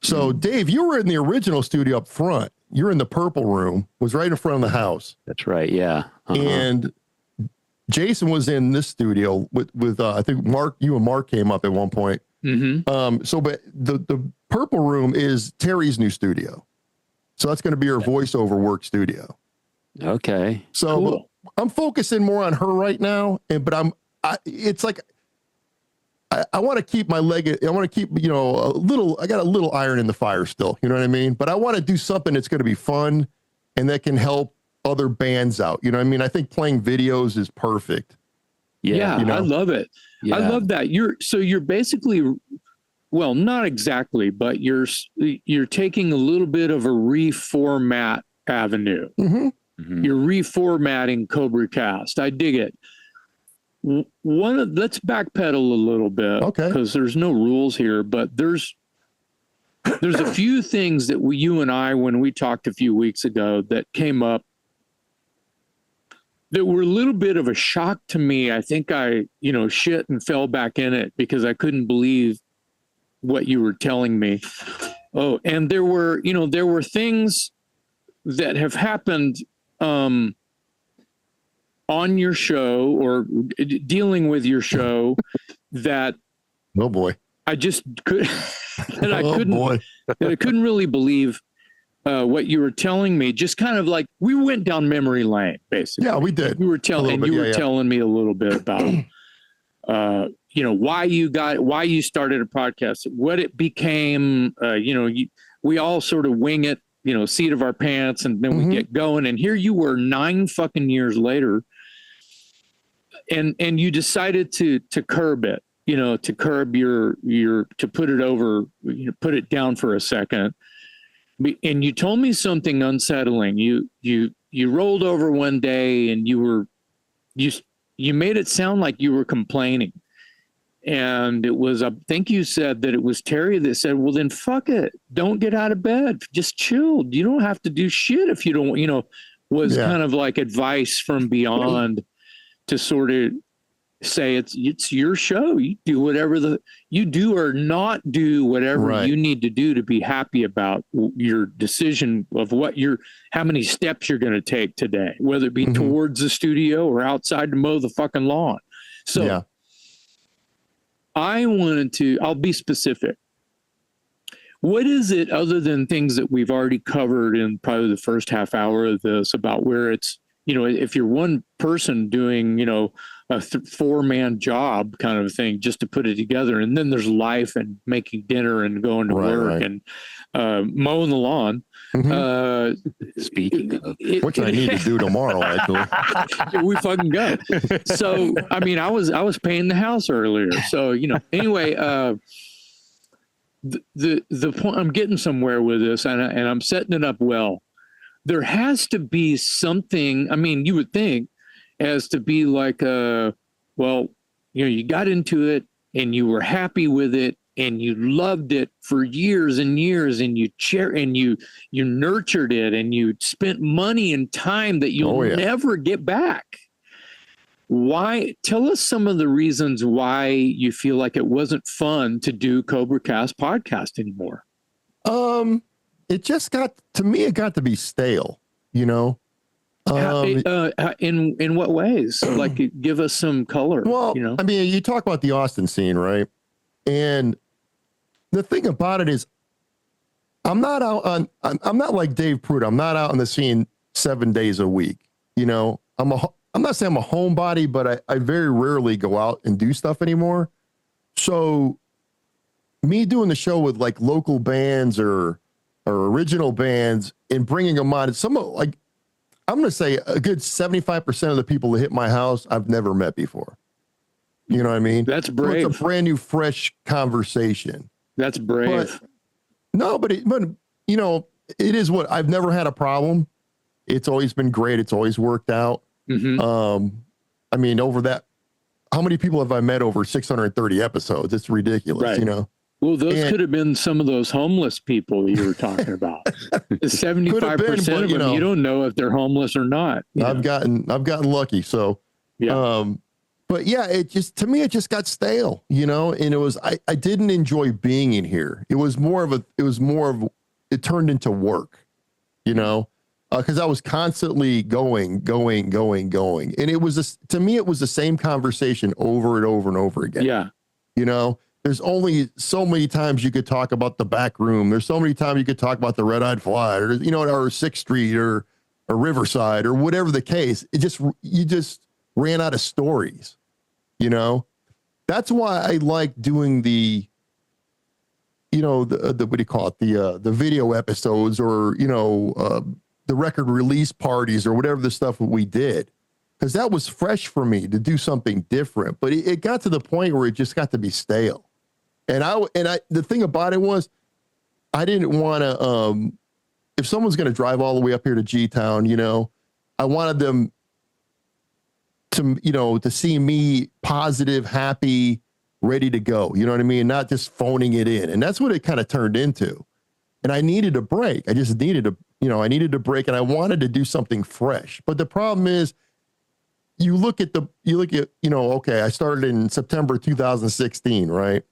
So Dave, you were in the original studio up front. You're in the purple room, was right in front of the house. That's right. Yeah. Uh-huh. And Jason was in this studio with I think Mark, you and Mark came up at one point. Mm-hmm. But the purple room is Terry's new studio. So that's going to be her voiceover work studio. Okay. So cool. I'm focusing more on her right now. It's like, I want to keep my leg. I want to keep, I got a little iron in the fire still. You know what I mean? But I want to do something that's going to be fun and that can help other bands out. You know what I mean? I think playing videos is perfect. Yeah. I love it. Yeah. I love that. You're basically, well, not exactly, but you're taking a little bit of a reformat avenue. Mm-hmm. Mm-hmm. You're reformatting CobraCast. I dig it. Let's backpedal a little bit, okay? Because there's no rules here, but there's a few things that you and I, when we talked a few weeks ago, that came up that were a little bit of a shock to me. I think I, shit and fell back in it because I couldn't believe what you were telling me. Oh, and there were things that have happened on your show or dealing with your show that oh boy, I just could that I couldn't really believe what you were telling me. Just kind of like we went down memory lane, basically. Yeah, we did. You were telling me a little bit about why you started a podcast, what it became. We all sort of wing it, seat of our pants, and then we get going. And here you were 9 fucking years later. And you decided to curb it, to curb your to put it over, put it down for a second. And you told me something unsettling. You rolled over one day and you made it sound like you were complaining. And it was, I think you said that it was Terry that said, well, then fuck it. Don't get out of bed. Just chill. You don't have to do shit if you don't, was kind of like advice from beyond to sort of say it's your show. You do whatever you do or not do whatever you need to do to be happy about your decision of how many steps you're going to take today, whether it be towards the studio or outside to mow the fucking lawn. So I'll be specific. What is it other than things that we've already covered in probably the first half hour of this about where it's, if you're one person doing, a 4-man job kind of thing just to put it together. And then there's life and making dinner and going to work and mowing the lawn. Speaking of which I need to do tomorrow, actually. We fucking go. So, I mean, I was painting the house earlier. So, anyway, the point I'm getting somewhere with this and I'm setting it up well. There has to be something, I mean, you would think as to be like, you got into it and you were happy with it and you loved it for years and years and you nurtured it and you spent money and time that you'll never get back. Why? Tell us some of the reasons why you feel like it wasn't fun to do CobraCast podcast anymore. It just got to be stale, in what ways? Like, give us some color. Well, I mean, you talk about the Austin scene, right? And the thing about it is, I'm not like Dave Pruitt. I'm not out on the scene 7 days a week. I'm not saying I'm a homebody, but I very rarely go out and do stuff anymore. So me doing the show with like local bands or original bands and bringing them on, I'm going to say a good 75% of the people that hit my house, I've never met before. You know what I mean? That's brave. So it's a brand new, fresh conversation. That's brave. But it is what I've never had a problem. It's always been great. It's always worked out. I mean, over that, how many people have I met over 630 episodes? It's ridiculous, Well, those could have been some of those homeless people you were talking about. 75% of them, you don't know if they're homeless or not. I've gotten lucky. So, but yeah, to me, it just got stale, and it was, I didn't enjoy being in here. It turned into work, because I was constantly going. And it was, to me, it was the same conversation over and over and over again. Yeah. There's only so many times you could talk about the back room. There's so many times you could talk about the Red-Eyed Fly or 6th Street or Riverside or whatever the case. You just ran out of stories, That's why I like doing the what do you call it? The video episodes or, the record release parties or whatever the stuff that we did. Because that was fresh for me to do something different. But it got to the point where it just got to be stale. And the thing about it was, I didn't want to, if someone's going to drive all the way up here to G-Town, I wanted them to see me positive, happy, ready to go. You know what I mean? Not just phoning it in. And that's what it kind of turned into. And I needed a break. I just needed I needed a break and I wanted to do something fresh. But the problem is, you look at, I started in September 2016, right?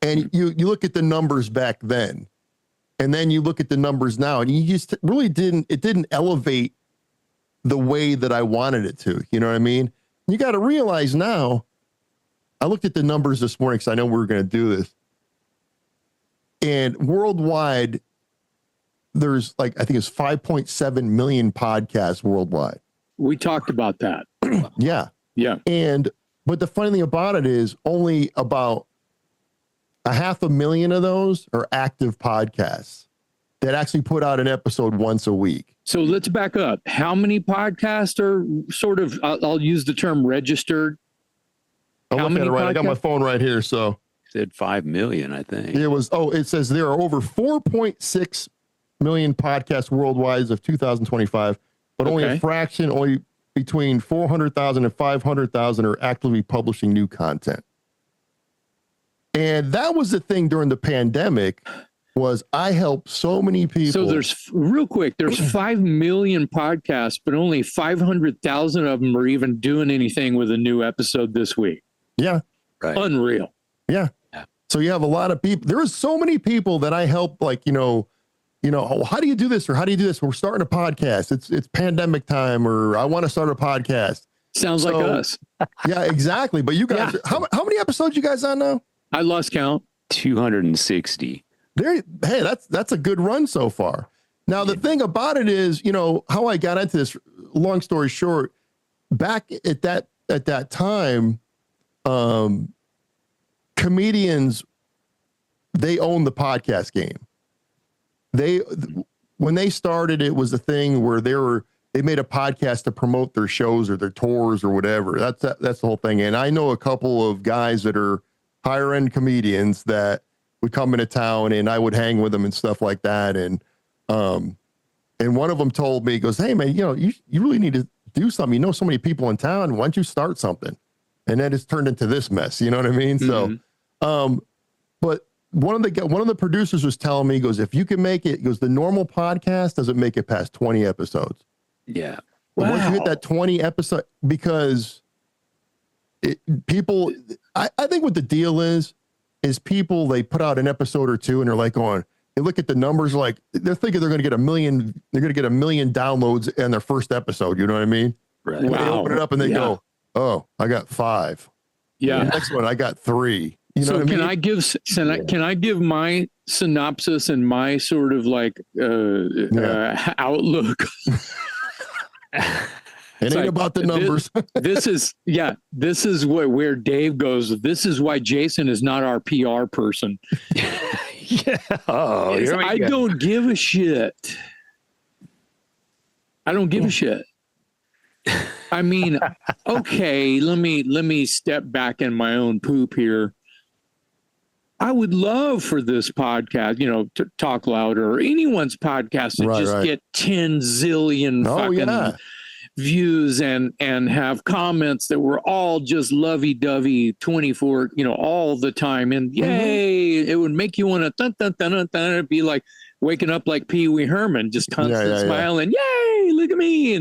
And you look at the numbers back then, and then you look at the numbers now, and you just really didn't elevate the way that I wanted it to. You know what I mean? You got to realize now, I looked at the numbers this morning because I know we were going to do this. And worldwide, there's I think it's 5.7 million podcasts worldwide. We talked about that. Yeah. But the funny thing about it is only about 500,000 of those are active podcasts that actually put out an episode once a week. So let's back up. How many podcasts are sort of, I'll use the term registered? How many podcasts? I got my phone right here. So said 5 million, I think. It says there are over 4.6 million podcasts worldwide as of 2025. But only a fraction, only between 400,000 and 500,000 are actively publishing new content. And that was the thing during the pandemic was I helped so many people. So there's 5 million podcasts, but only 500,000 of them are even doing anything with a new episode this week. Yeah. Right. Unreal. Yeah. So you have a lot of people. There are so many people that I help, like, oh, how do you do this? Or how do you do this? We're starting a podcast. It's pandemic time, or I want to start a podcast. Sounds like us. Yeah, exactly. But you guys, how many episodes you guys on now? I lost count. 260. Hey, that's a good run so far. Now, the thing about it is, how I got into this, long story short, back at that time, comedians, they own the podcast game. When they started, it was a thing where they made a podcast to promote their shows or their tours or whatever. That's the whole thing. And I know a couple of guys that are higher end comedians that would come into town, and I would hang with them and stuff like that. And one of them told me, he goes, "Hey man, you really need to do something. You know so many people in town. Why don't you start something?" And then it's turned into this mess. You know what I mean? Mm-hmm. So, but one of the producers was telling me, he goes, "If you can make it," he goes, "the normal podcast doesn't make it past 20 episodes." Yeah. But once you hit that 20 episode, because people, I think what the deal is people, they put out an episode or two and they're like going, they look at the numbers, like they're thinking they're going to get 1 million downloads in their first episode. You know what I mean? Right. Wow. They open it up and they go, "Oh, I got 5. Yeah. The next one, I got 3. You know so what I mean? Can I give my synopsis and my sort of like outlook? It ain't about the numbers. This is where Dave goes. This is why Jason is not our PR person. Yeah. Oh, I don't give a shit. I don't give a shit. I mean, okay, let me step back in my own poop here. I would love for this podcast, to Talk Louder or anyone's podcast to get 10 zillion fucking views and have comments that were all just lovey-dovey 24, all the time. And yay, it would make you want to it'd be like waking up like Pee Wee Herman, just constant smiling. Yay, look at me.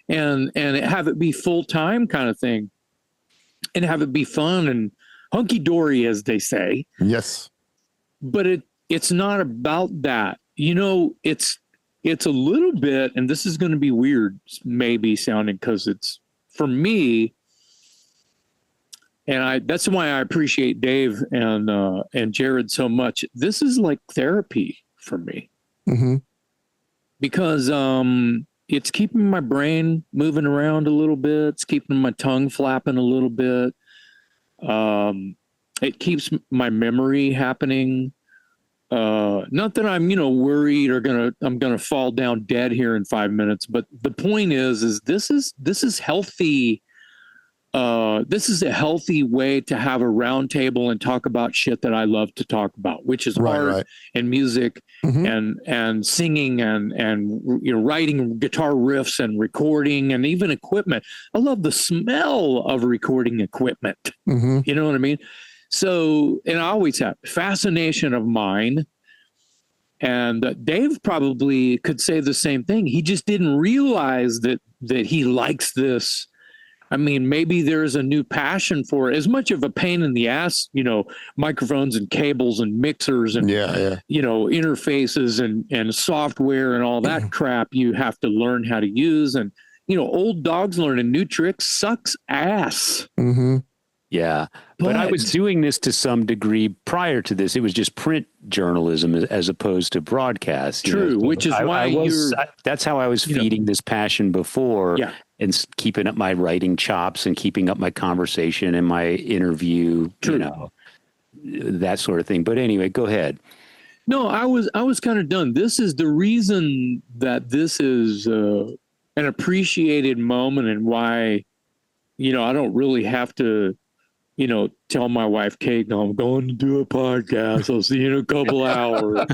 And have it be full-time kind of thing, and have it be fun and hunky-dory, as they say. Yes. But it's not about that. It's a little bit, and this is going to be weird, maybe sounding, because it's, for me, and that's why I appreciate Dave and Jared so much. This is like therapy for me. Mm-hmm. Because it's keeping my brain moving around a little bit. It's keeping my tongue flapping a little bit. It keeps my memory happening. Not that I'm, worried or I'm gonna fall down dead here in 5 minutes. But the point is this is healthy. This is a healthy way to have a round table and talk about shit that I love to talk about, which is art and music and singing and writing guitar riffs and recording and even equipment. I love the smell of recording equipment. Mm-hmm. You know what I mean? So, and I always have fascination of mine. And Dave probably could say the same thing. He just didn't realize that he likes this. I mean, maybe there's a new passion for it. As much of a pain in the ass, microphones and cables and mixers and, interfaces and software and all that crap you have to learn how to use. And, old dogs learning new tricks sucks ass. Mm-hmm. Yeah. But I was doing this to some degree prior to this. It was just print journalism as opposed to broadcast. True, which is why that's how I was feeding this passion before. Yeah. And keeping up my writing chops and keeping up my conversation and my interview, that sort of thing. But anyway, go ahead. No, I was kind of done. This is the reason that this is an appreciated moment, and why, I don't really have to, tell my wife, Kate, no, I'm going to do a podcast. I'll see you in a couple hours.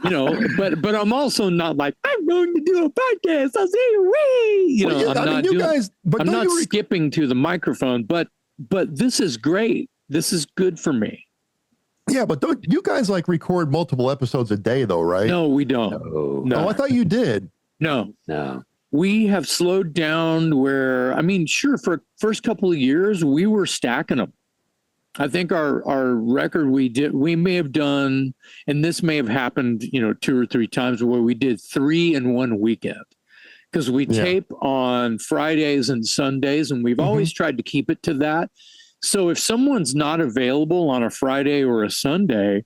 But I'm also not like, I'm going to do a podcast. I'll see you. I'm not skipping to the microphone, but this is great. This is good for me. Yeah, but don't you guys like record multiple episodes a day though, right? No, we don't. No. Oh, I thought you did. No. No. We have slowed down where, I mean, sure, for first couple of years, we were stacking them. I think our record we may have done, and this may have happened, 2 or 3 times where we did 3 in one weekend. Because we tape on Fridays and Sundays, and we've always tried to keep it to that. So if someone's not available on a Friday or a Sunday,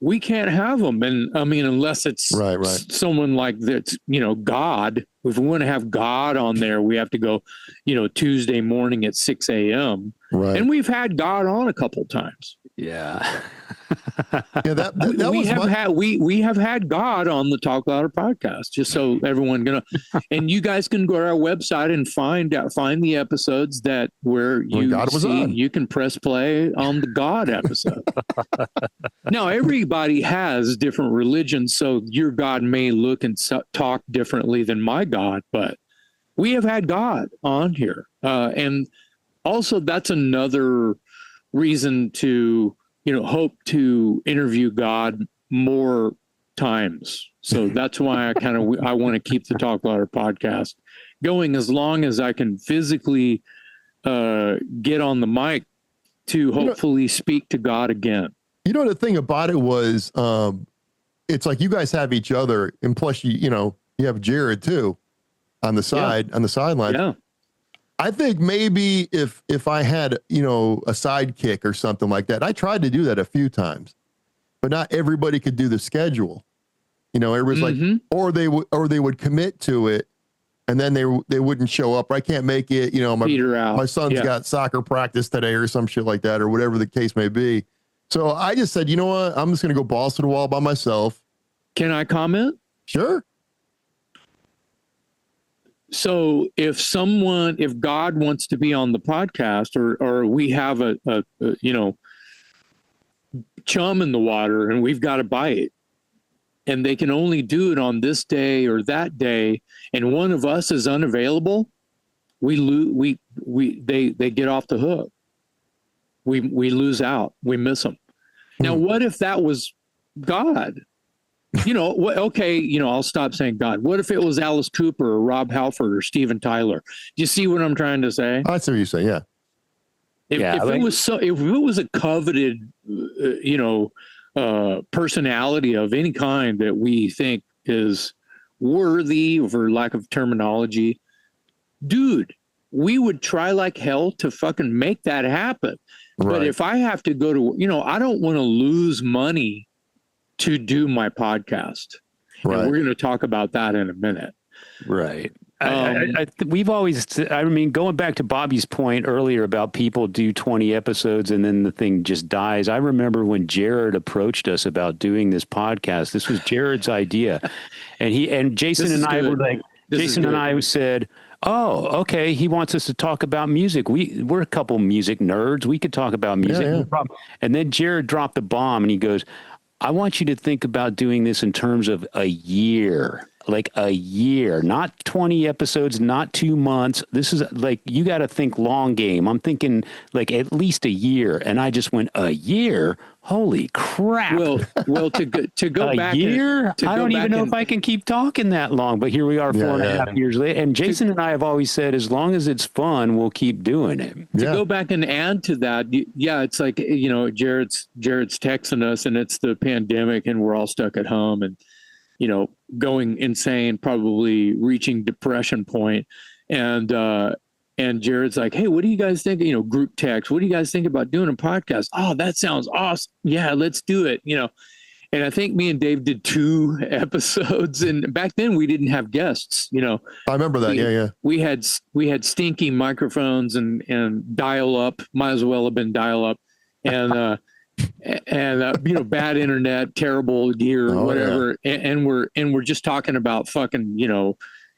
we can't have them. And I mean, unless it's someone like that's, God. If we want to have God on there, we have to go, Tuesday morning at 6 a.m. Right. And we've had God on a couple times. Yeah. We have had God on the Talk Louder podcast, just so everyone and you guys can go to our website and find the episodes where you can press play on the God episode. Now everybody has different religions, so your God may look and talk differently than my God, but we have had God on here, and also that's another reason to hope to interview God more times. So that's why I want to keep the Talk Louder podcast going as long as I can physically get on the mic to hopefully speak to God again. The thing about it was, it's like you guys have each other, and plus you have Jared too on the side, on the sideline. Yeah. I think maybe if I had, a sidekick or something like that, I tried to do that a few times, but not everybody could do the schedule. Everybody's like, or they would commit to it and then they wouldn't show up. Or I can't make it. My son's got soccer practice today or some shit like that, or whatever the case may be. So I just said, you know what? I'm just going to go balls to the wall by myself. Can I comment? Sure. So if God wants to be on the podcast, or we have a chum in the water and we've got a bite, and they can only do it on this day or that day, and one of us is unavailable, they get off the hook. We lose out. We miss them. Now, what if that was God? I'll stop saying God. What if it was Alice Cooper or Rob Halford or Steven Tyler? Do you see what I'm trying to say? I see what you say. Yeah. If it was a coveted, personality of any kind that we think is worthy, for lack of terminology, dude, we would try like hell to fucking make that happen. Right. But if I have to go to, I don't want to lose money to do my podcast. Right. And we're going to talk about that in a minute. Right. We've always, going back to Bobby's point earlier about people do 20 episodes and then the thing just dies. I remember when Jared approached us about doing this podcast. This was Jared's idea. And Jason and I were like, I said, oh, okay. He wants us to talk about music. We're a couple music nerds. We could talk about music. Yeah. No problem. And then Jared dropped the bomb and he goes, I want you to think about doing this in terms of a year, like a year, not 20 episodes, not 2 months. This is like, you got to think long game. I'm thinking like at least a year. And I just went, a year? Holy crap. Well, to go back a year? I don't even know if I can keep talking that long, but here we are 4.5 years later. And Jason and I have always said, as long as it's fun, we'll keep doing it. To go back and add to that, it's like, Jared's texting us and it's the pandemic and we're all stuck at home and, going insane, probably reaching depression point. And Jared's like, hey, what do you guys think? Group text. What do you guys think about doing a podcast? Oh, that sounds awesome. Yeah, let's do it. And I think me and Dave did 2 episodes. And back then we didn't have guests, I remember that. Yeah. We had stinky microphones and dial up, might as well have been dial up. And, bad internet, terrible gear, whatever. Yeah. And we're just talking about fucking,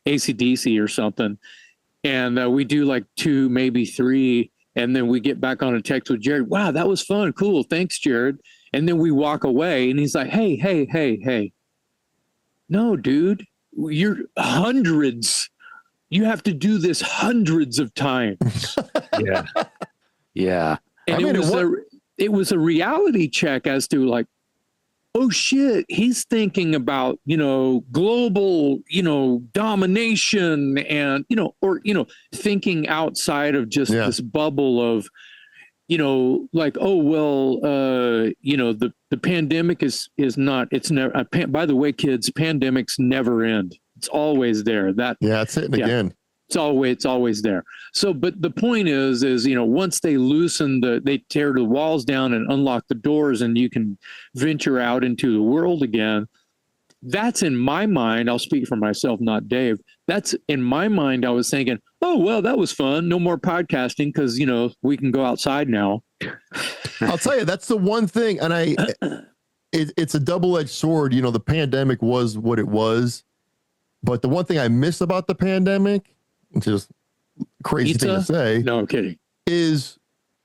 AC/DC or something. And we do like 2, maybe 3. And then we get back on a text with Jared. Wow, that was fun. Cool. Thanks, Jared. And then we walk away and he's like, hey. No, dude, you're hundreds. You have to do this hundreds of times. Yeah. And it was a reality check as to like, oh shit, he's thinking about, global, domination and, or, thinking outside of just this bubble of, like, oh, well, the pandemic is not, it's never, by the way, kids, pandemics never end. It's always there. It's hitting again. It's always there. So, but the point is, once they loosen they tear the walls down and unlock the doors and you can venture out into the world again. That's in my mind. I'll speak for myself, not Dave. That's in my mind. I was thinking, oh, well, that was fun. No more podcasting because, we can go outside now. I'll tell you, that's the one thing. And it's a double-edged sword. The pandemic was what it was. But the one thing I miss about the pandemic, which is a crazy thing to say. No, I'm kidding. Is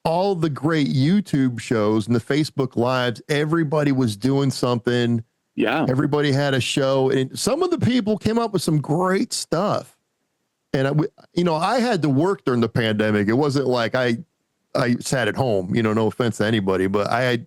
all the great YouTube shows and the Facebook Lives, everybody was doing something. Yeah. Everybody had a show. And some of the people came up with some great stuff. And, I had to work during the pandemic. It wasn't like I sat at home, no offense to anybody, but I had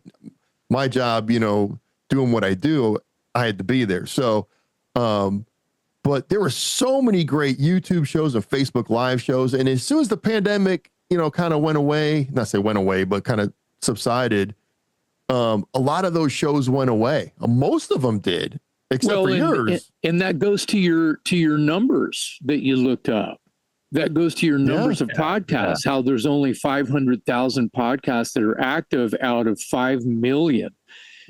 my job, doing what I do, I had to be there. So, but there were so many great YouTube shows and Facebook Live shows. And as soon as the pandemic, kind of went away, not say went away, but kind of subsided, a lot of those shows went away. Most of them did, except for yours. And that goes to your numbers that you looked up. That goes to your numbers of podcasts, how there's only 500,000 podcasts that are active out of 5 million.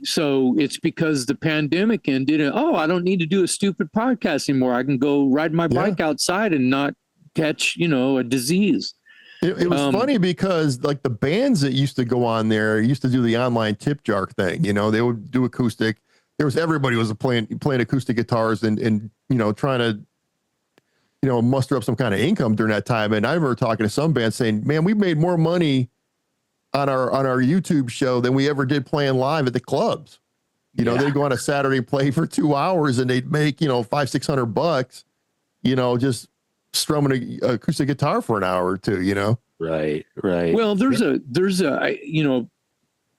So it's because the pandemic ended and, I don't need to do a stupid podcast anymore. I can go ride my bike outside and not catch, a disease. It was funny because like the bands that used to go on there used to do the online tip jar thing. They would do acoustic. Everybody was playing acoustic guitars and trying to, muster up some kind of income during that time. And I remember talking to some bands saying, man, we made more money on our YouTube show than we ever did playing live at the clubs. They'd go on a Saturday, play for 2 hours and they'd make, $500-600, just strumming a acoustic guitar for an hour or two, Right. Well, there's a,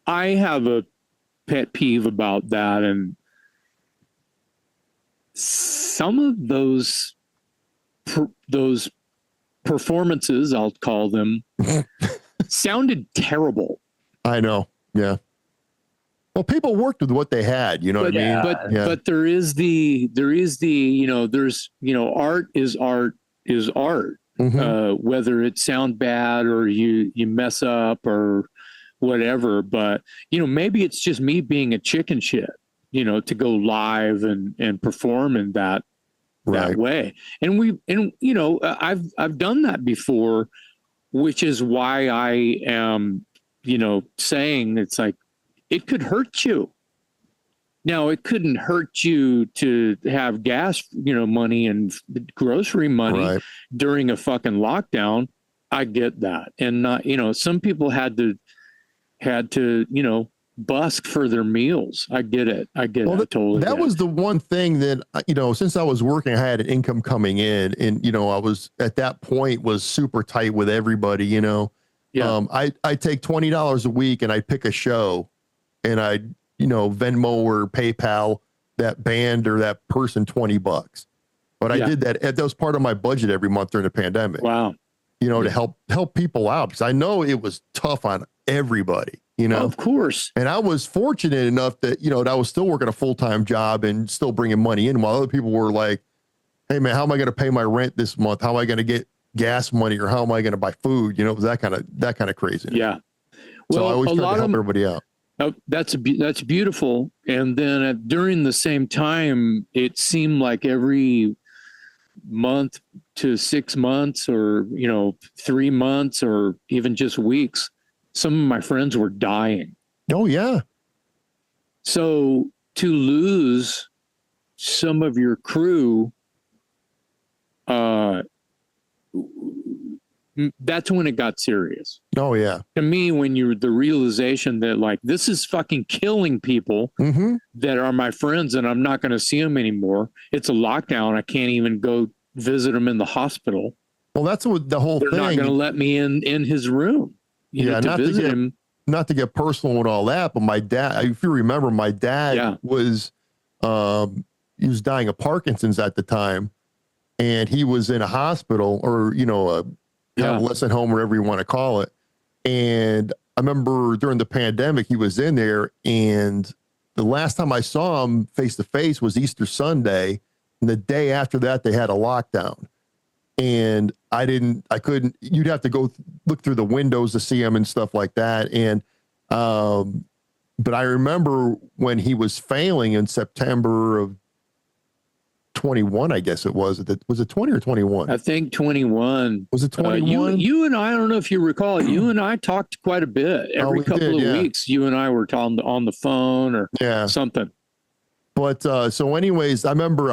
I have a pet peeve about that. And some of those performances, I'll call them, sounded terrible. I know. Yeah. Well, people worked with what they had, what I mean? But there is the, there's, art is art is art. Mm-hmm. Whether it sound bad or you mess up or whatever, but maybe it's just me being a chicken shit, to go live and perform in that way. And I've done that before, which is why I am, saying it's like, it could hurt you. Now, it couldn't hurt you to have gas, money and grocery money during a fucking lockdown. I get that. And not, some people had to, busk for their meals. I get it. Totally. That was the one thing that, since I was working, I had an income coming in and, I was at that point was super tight with everybody, Yeah. I take $20 a week and I pick a show and I, Venmo or PayPal that band or that person $20. But I did that. That was part of my budget every month during the pandemic. Wow. To help people out because I know it was tough on everybody, Of course. And I was fortunate enough that, that I was still working a full-time job and still bringing money in while other people were like, hey man, how am I going to pay my rent this month? How am I going to get gas money or how am I going to buy food? It was that kind of crazy. Yeah. Well, so I always try to help everybody out. That's beautiful. And then during the same time, it seemed like every month to 6 months or, 3 months or even just weeks, some of my friends were dying. Oh, yeah. So to lose some of your crew, that's when it got serious. Oh, yeah. To me, when the realization that like, this is fucking killing people that are my friends and I'm not going to see them anymore. It's a lockdown. I can't even go visit them in the hospital. Well, that's what the whole They're thing. They're not going to let me in his room, to visit him. not to get personal and all that, but my dad, if you remember, my dad was, he was dying of Parkinson's at the time, and he was in a hospital, or, you know, a convalescent home, whatever you want to call it. And I remember during the pandemic, he was in there, and the last time I saw him face to face was Easter Sunday. And the day after that, they had a lockdown. And you'd have to go look through the windows to see him and stuff like that. And, but I remember when he was failing in September of 21, I guess it was. Was it 20 or 21? I think 21. Was it 21? You and I don't know if you recall it. You and I talked quite a bit. Every couple of weeks, you and I were talking on the phone or something. But so anyways, I remember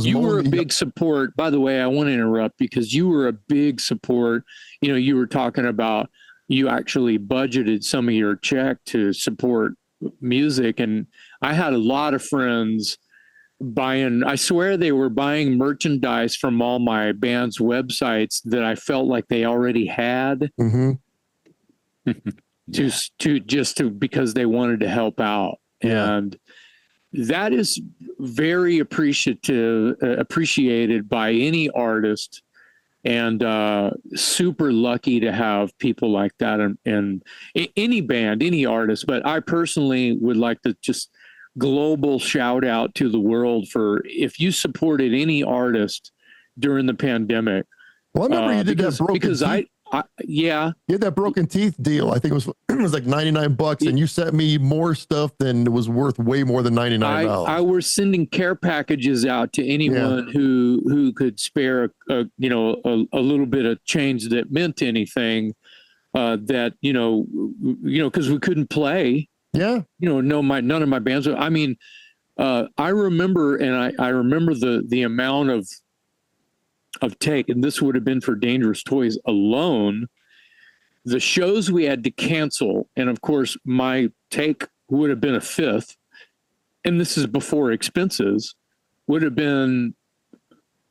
you were a big support. By the way, I want to interrupt because you were a big support. You know, you were talking about you actually budgeted some of your check to support music. And I had a lot of friends I swear they were buying merchandise from all my band's websites that I felt like they already had. Because they wanted to help out. And that is very appreciated by any artist, and super lucky to have people like that in any band, any artist. But I personally would like to just global shout out to the world for if you supported any artist during the pandemic. Well, I remember you did that broken teeth. You had that broken teeth deal. I think it was like $99, and you sent me more stuff than it was worth, way more than $99. I was sending care packages out to anyone who could spare a little bit of change that meant anything. Because we couldn't play. None of my bands. I mean, I remember, and I remember the amount of take, and this would have been for Dangerous Toys alone, the shows we had to cancel. And of course, my take would have been a fifth. And this is before expenses, would have been,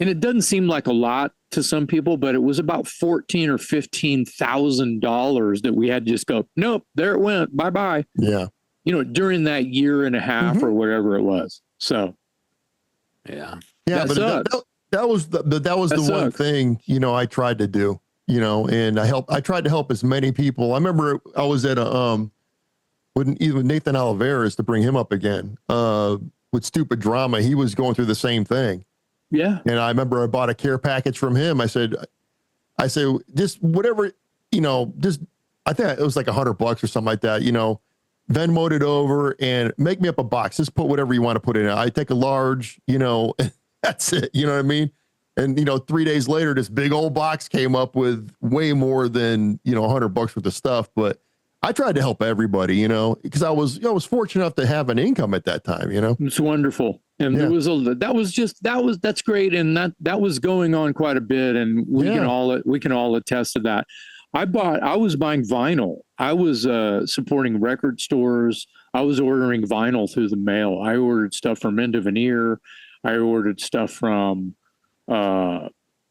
and it doesn't seem like a lot to some people, but it was about $14,000 or $15,000 that we had to just go, nope, there it went, bye bye. Yeah, during that year and a half or whatever it was. So, but that was the one thing I tried to do. And I tried to help as many people. I remember I was at with Nathan Oliveras, to bring him up again, with Stupid Drama. He was going through the same thing. Yeah. And I remember I bought a care package from him. I said, just whatever, I think it was like $100 or something like that, Venmo'd it over and make me up a box. Just put whatever you want to put in it. I take a large, that's it. You know what I mean? And, 3 days later, this big old box came up with way more than, $100 worth of stuff. But I tried to help everybody, because I was fortunate enough to have an income at that time, It's wonderful. And there was that's great. And that was going on quite a bit. And we can all attest to that. I was buying vinyl. I was supporting record stores. I was ordering vinyl through the mail. I ordered stuff from End of Veneer. I ordered stuff from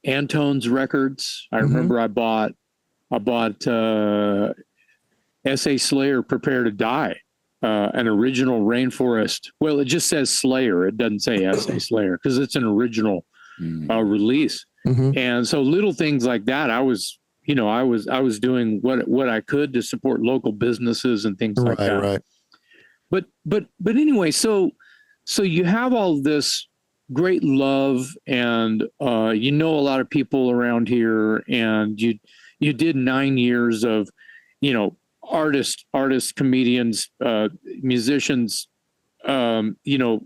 Antone's Records. I remember I bought S.A. Slayer, Prepare to Die, an original Rainforest. Well, it just says Slayer. It doesn't say S.A. Slayer because it's an original release. And so little things like that, I was doing what I could to support local businesses and things like that. Right. But anyway, so you have all this great love, and a lot of people around here, and you did 9 years of artists, comedians, musicians, people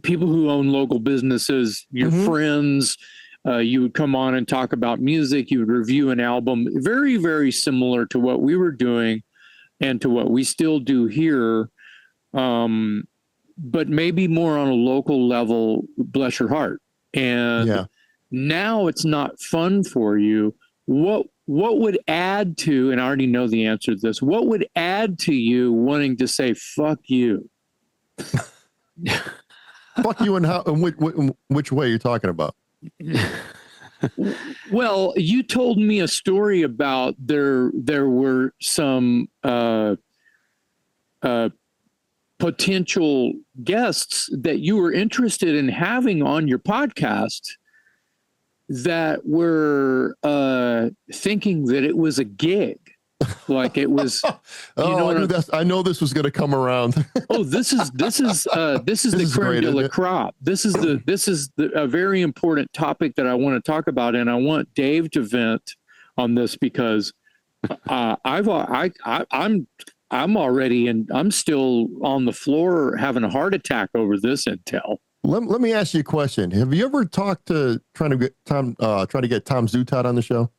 who own local businesses, your friends. You would come on and talk about music. You would review an album, very, very similar to what we were doing and to what we still do here. But maybe more on a local level, bless your heart. And now it's not fun for you. What would add to, and I already know the answer to this, what would add to you wanting to say, fuck you? Fuck you, and how, and which way are you talking about? Well, you told me a story about there were some potential guests that you were interested in having on your podcast that were thinking that it was a gig. Like it was. I know this was going to come around. Oh, this is the creme de la crop. This is a very important topic that I want to talk about, and I want Dave to vent on this because I'm already and I'm still on the floor having a heart attack over this intel. Let me ask you a question. Have you ever talked to trying to get Tom Zutaut on the show?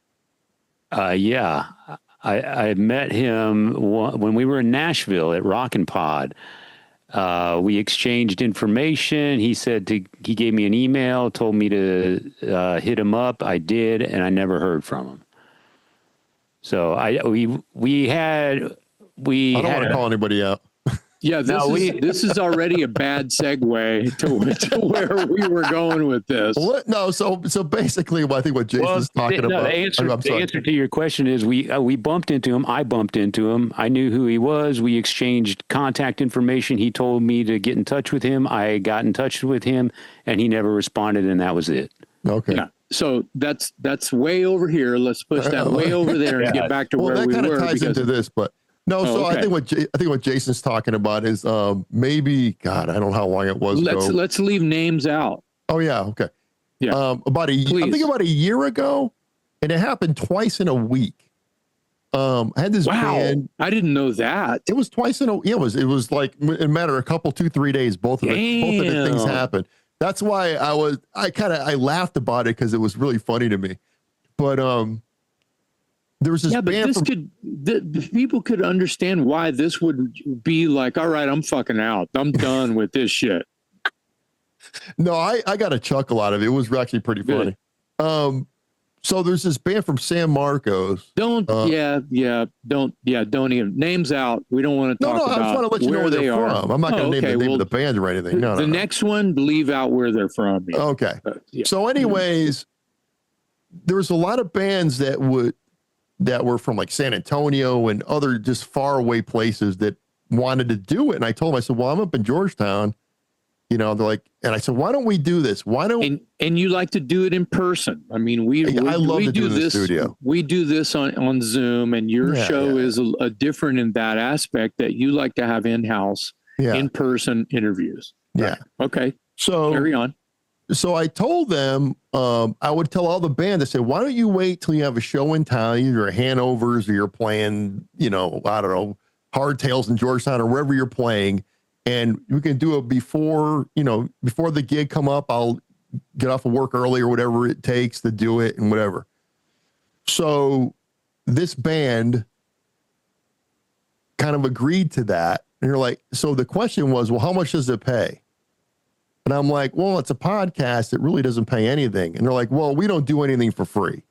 Yeah. I met him when we were in Nashville at Rockin' Pod. We exchanged information. He gave me an email, told me to hit him up. I did, and I never heard from him. So I don't want to call anybody out. Yeah, this is already a bad segue to where we were going with this. Well, no, so basically, I think what Jason's talking about. The answer to your question is we bumped into him. I bumped into him. I knew who he was. We exchanged contact information. He told me to get in touch with him. I got in touch with him, and he never responded, and that was it. Okay. Yeah. So that's way over here. Let's push that way over there and get back to where we were. Well, that kind of ties into this, but. No, okay. I think what Jason's talking about is maybe God, I don't know how long it was. Let's leave names out. Oh yeah, okay. Yeah. I think about a year ago, and it happened twice in a week. I had this band. I didn't know that. It was twice in a. Yeah, it was like in a matter of 2-3 days. Both of the things happened. That's why I laughed about it because it was really funny to me. But there was this band people could understand why this would be like, all right, I'm fucking out. I'm done with this shit. No, I got a chuckle out of it. It was actually pretty funny. So there's this band from San Marcos. Don't even names out. We don't want to talk about. I just want to let you know where they're from. I'm not going to name the name of the band or anything. No. Next one, leave out where they're from. Yeah. Okay. So anyways, there was a lot of bands that were from like San Antonio and other just far away places that wanted to do it. And I told them, I said, well, I'm up in Georgetown, they're like, and I said, why don't we do this? And you like to do it in person. I mean, I love to do this studio. We do this on Zoom, and your show is a different in that aspect that you like to have in-house, in-person interviews. Yeah. Right. Okay. So carry on. So I told them, I would tell all the band, I said, why don't you wait till you have a show in town, either Hanover's or you're playing, I don't know, Hardtails in Georgetown or wherever you're playing. And we can do it before the gig come up. I'll get off of work early or whatever it takes to do it and whatever. So this band kind of agreed to that. And you're like, so the question was, well, how much does it pay? And I'm like, well, it's a podcast. It really doesn't pay anything. And they're like, well, we don't do anything for free.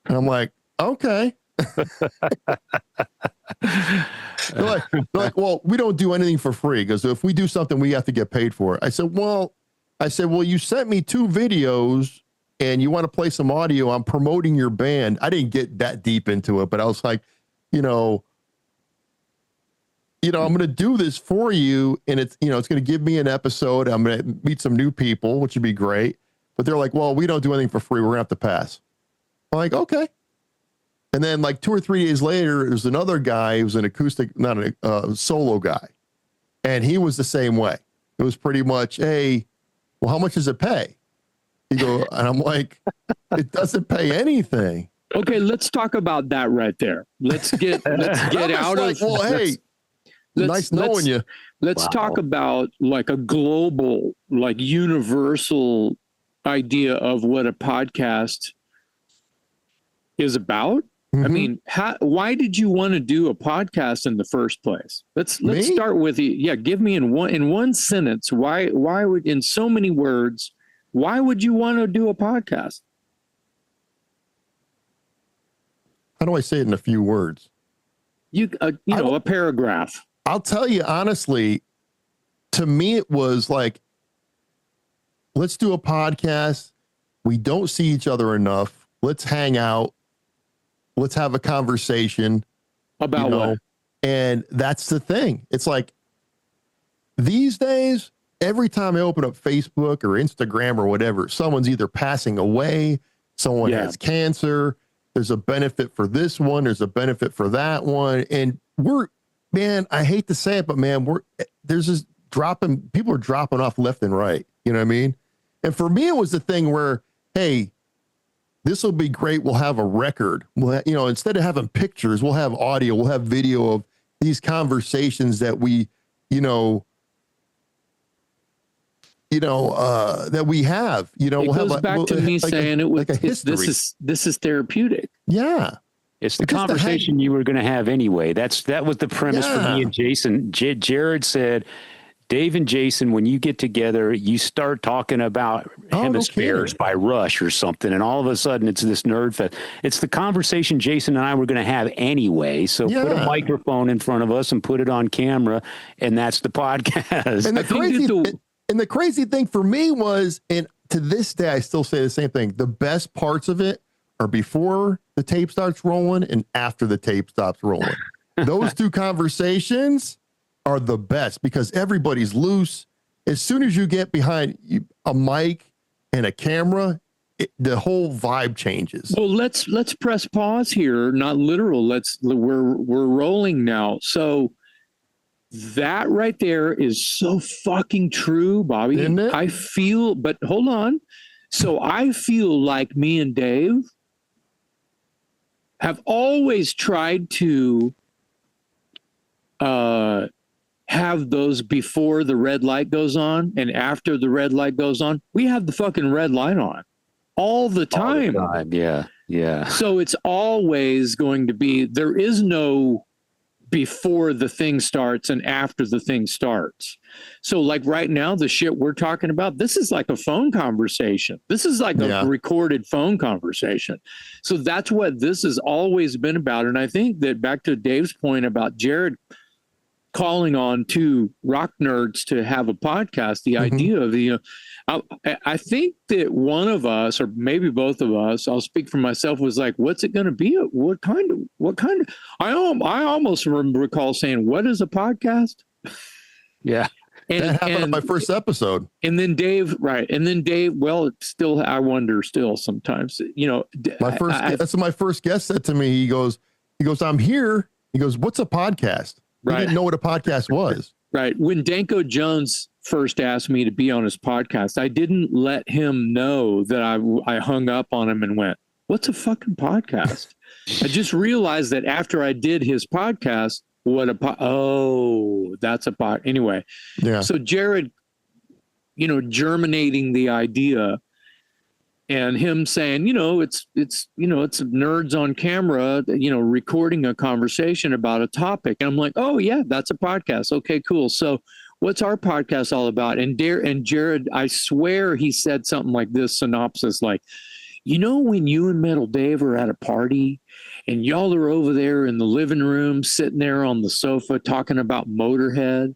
And I'm like, okay. they're like, well, we don't do anything for free because if we do something, we have to get paid for it. I said, well, you sent me 2 videos and you want to play some audio. I'm promoting your band. I didn't get that deep into it, but I was like, I'm going to do this for you. And it's going to give me an episode. I'm going to meet some new people, which would be great. But they're like, well, we don't do anything for free. We're going to have to pass. I'm like, okay. And then like 2 or 3 days later, there's another guy who was an acoustic, not a solo guy. And he was the same way. It was pretty much, hey, well, how much does it pay? And I'm like, it doesn't pay anything. Okay. Let's talk about that right there. Let's get out of, well, hey, nice knowing you. Let's talk about like a global, like universal idea of what a podcast is about. Mm-hmm. I mean, why did you want to do a podcast in the first place? Let's start with you. Yeah, give me in one sentence. Why would, in so many words, why would you want to do a podcast? How do I say it in a few words? A paragraph. I'll tell you honestly, to me, it was like, let's do a podcast We don't see each other enough. Let's hang out. Let's have a conversation. About what? And that's the thing. It's like these days, every time I open up Facebook or Instagram or whatever, someone's either passing away, someone has cancer, there's a benefit for this one, there's a benefit for that one. And man, I hate to say it, but man, there's this people are dropping off left and right. You know what I mean? And for me, it was the thing where, hey, this will be great. We'll have a record. Instead of having pictures, we'll have audio, we'll have video of these conversations that we, that we have, it goes back to me saying this is therapeutic. Yeah. It's the conversation you were going to have anyway. That was the premise for me and Jason. Jared said, Dave and Jason, when you get together, you start talking about Hemispheres by Rush or something, and all of a sudden it's this nerd fest. It's the conversation Jason and I were going to have anyway. So put a microphone in front of us and put it on camera, and that's the podcast. And the crazy thing for me was, and to this day, I still say the same thing. The best parts of it are before the tape starts rolling and after the tape stops rolling. Those two conversations are the best because everybody's loose. As soon as you get behind a mic and a camera, the whole vibe changes. Well, let's press pause here. Not literal. We're rolling now. So that right there is so fucking true, Bobby. Isn't it? I feel, but hold on. So I feel like me and Dave have always tried to have those before the red light goes on and after the red light goes on. We have the fucking red light on all the time. Yeah. So it's always going to be, there is no before the thing starts and after the thing starts. So like right now, the shit we're talking about, this is like a phone conversation. This is like a recorded phone conversation. So that's what this has always been about. And I think that back to Dave's point about Jared calling on two rock nerds to have a podcast, the idea of I think that one of us, or maybe both of us, I'll speak for myself, was like, what's it going to be? What kind of, I almost recall saying, what is a podcast? Yeah. And that happened on my first episode. And then Dave, well, it's still, I wonder still sometimes, that's what my first guest said to me. He goes, I'm here. He goes, what's a podcast? He didn't know what a podcast was. Right. When Danko Jones first asked me to be on his podcast, I didn't let him know that I hung up on him and went, what's a fucking podcast? I just realized that after I did his podcast, that's a pod. Anyway. Yeah. So Jared, germinating the idea and him saying, it's nerds on camera, recording a conversation about a topic. And I'm like, oh yeah, that's a podcast. Okay, cool. So what's our podcast all about? And Jared, I swear he said something like this synopsis, like, when you and Metal Dave are at a party and y'all are over there in the living room, sitting there on the sofa talking about Motorhead,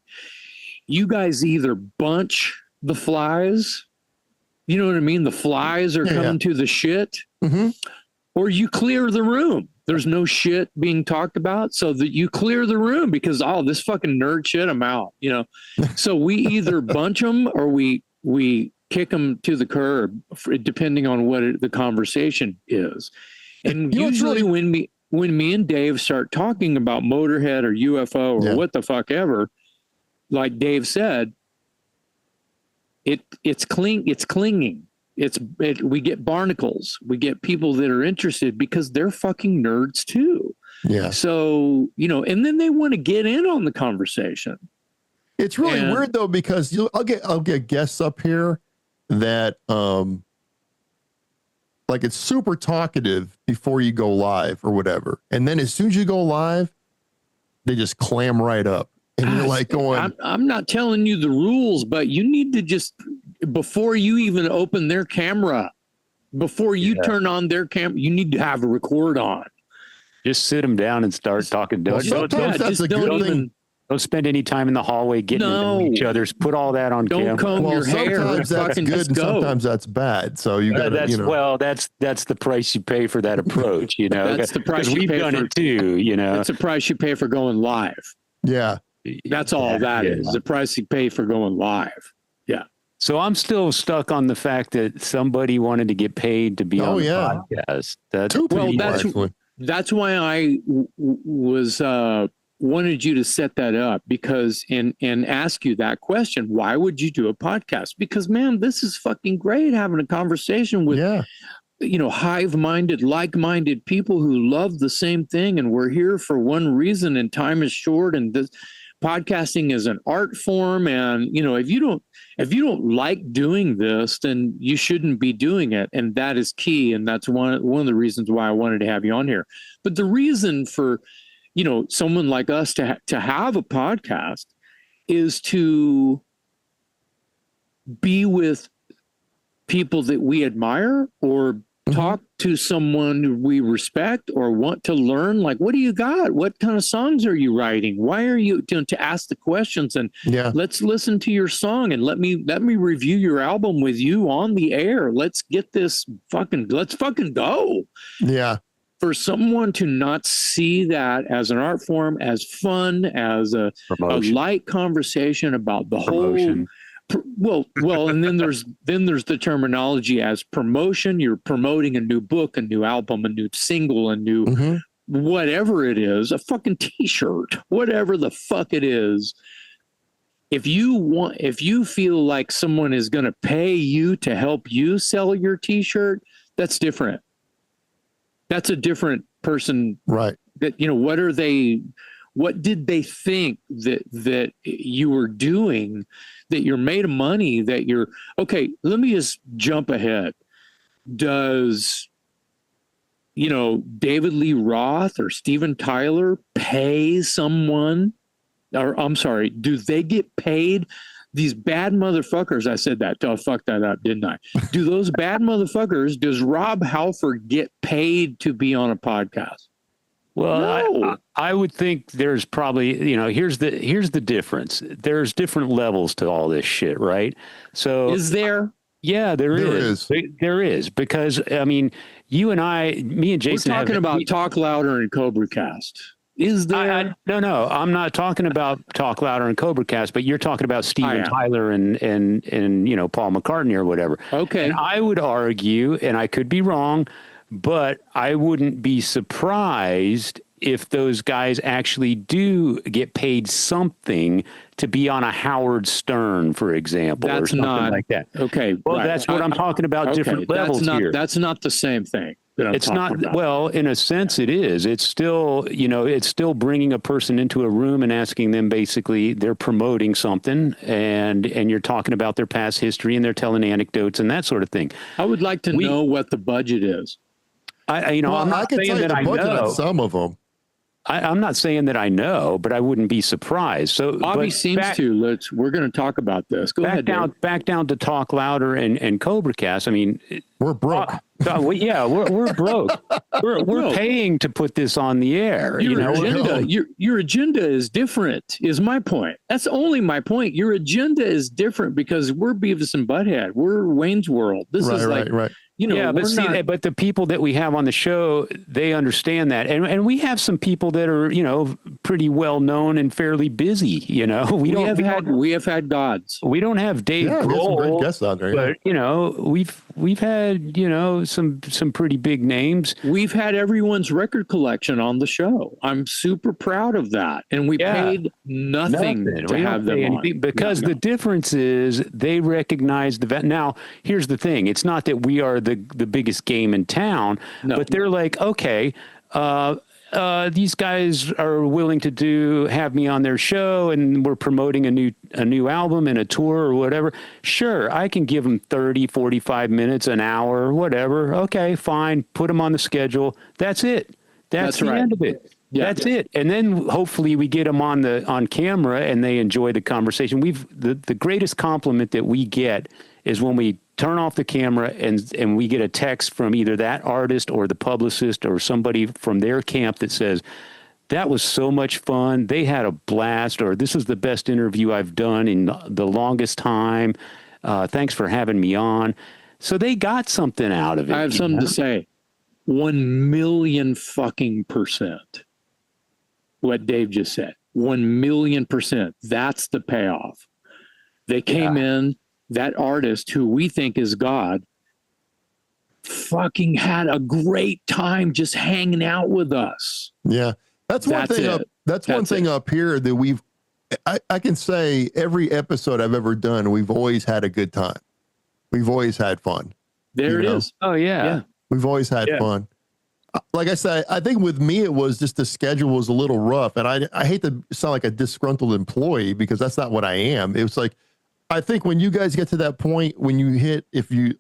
you guys either bunch the flies, you know what I mean? The flies are coming to the shit, or you clear the room. There's no shit being talked about, so that you clear the room because, this fucking nerd shit, I'm out, So we either bunch them or we kick them to the curb, depending on what the conversation is. And usually when me and Dave start talking about Motorhead or UFO or what the fuck ever, like Dave said, it's clinging. We get barnacles. We get people that are interested because they're fucking nerds too. Yeah. So, and then they want to get in on the conversation. It's really weird though, because I'll get guests up here that like it's super talkative before you go live or whatever. And then as soon as you go live, they just clam right up. And you're like going, I'm not telling you the rules, but you need to just, before you even open their camera, before you turn on their camera, you need to have a record on. Just sit them down and start talking. Sometimes that's a good thing. Don't spend any time in the hallway getting to know each other. Put all that on camera. Don't comb your hair. Sometimes that's good and sometimes that's bad. So you got to, Well, that's the price you pay for that approach, That's the price you we've pay done for, it too, That's the price you pay for going live. Yeah. That's all that is. The price you pay for going live. Yeah. So I'm still stuck on the fact that somebody wanted to get paid to be on the podcast. That's why I was wanted you to set that up because and ask you that question. Why would you do a podcast? Because man, this is fucking great having a conversation with hive-minded, like-minded people who love the same thing, and we're here for one reason, and time is short, and this podcasting is an art form, and if you don't like doing this, then you shouldn't be doing it, and that is key, and that's one of the reasons why I wanted to have you on here. But the reason for someone like us to have a podcast is to be with people that we admire or talk to someone we respect or want to learn. Like, what do you got? What kind of songs are you writing? Why are you to ask the questions and let's listen to your song and let me review your album with you on the air. Let's get this let's fucking go. Yeah. For someone to not see that as an art form, as fun, as a light conversation about the whole. Well, and then there's the terminology as promotion. You're promoting a new book, a new album, a new single, a new whatever it is, a fucking t-shirt, whatever the fuck it is. If you feel like someone is going to pay you to help you sell your t-shirt, that's different. That's a different person, right? That what did they think that you were doing, that you're made of money, that you're okay? Let me just jump ahead. Does David Lee Roth or Steven Tyler pay someone, or I'm sorry, do they get paid? These bad motherfuckers, I said that. Oh, fuck that up, didn't I? Do those bad motherfuckers, does Rob Halford get paid to be on a podcast? Well, no. I would think there's probably, here's the difference. There's different levels to all this shit, right? So is there? Yeah, there is. There is, because you and me and Jason, we're talking about Talk Louder and CobraCast. Is there? No, I'm not talking about Talk Louder and CobraCast, but you're talking about Steven Tyler and Paul McCartney or whatever. Okay. And I would argue, and I could be wrong, but I wouldn't be surprised if those guys actually do get paid something to be on a Howard Stern, for example, or something like that. Okay. Well, that's what I'm talking about. Different levels here. That's not the same thing. It's not about. Well, in a sense it is. It's still, it's still bringing a person into a room and asking them, basically, they're promoting something, and you're talking about their past history, and they're telling anecdotes and that sort of thing. I would like to know what the budget is. I'm not saying that I know some of them. I'm not saying that I know, but I wouldn't be surprised. So Bobby seems to. We're going to talk about this. Go ahead. Back down to Talk Louder and CobraCast. We're broke. We're broke. We're paying to put this on the air. Your agenda is different. Is my point. That's only my point. Your agenda is different because we're Beavis and Butthead. We're Wayne's World. This is right. But the people that we have on the show, they understand that, and we have some people that are pretty well known and fairly busy. We have had gods. We don't have Dave Grohl, some great guests on there, but we've had some pretty big names. We've had everyone's record collection on the show. I'm super proud of that, and we paid nothing to have them on. Because the difference is they recognize the vet. Now, here's the thing: it's not that we are the biggest game in town, but they're like, okay, these guys are willing to have me on their show, and we're promoting a new album and a tour or whatever. Sure, I can give them 30, 45 minutes, an hour, whatever. Okay, fine. Put them on the schedule. That's it. That's the end of it. Yeah, that's it. And then hopefully we get them on camera and they enjoy the conversation. The greatest compliment that we get is when we turn off the camera and we get a text from either that artist or the publicist or somebody from their camp that says, That was so much fun. They had a blast, or this is the best interview I've done in the longest time. Thanks for having me on. So they got something out of it. I have something to say. 1,000,000 fucking percent. What Dave just said. 1,000,000%. That's the payoff. They came in, that artist who we think is God, fucking had a great time just hanging out with us. Yeah. That's one thing up here that I can say every episode I've ever done, we've always had a good time. We've always had fun. There it is. Oh yeah. We've always had fun. Like I said, I think with me, it was just the schedule was a little rough, and I hate to sound like a disgruntled employee because that's not what I am. It was like, I think when you guys get to that point, when you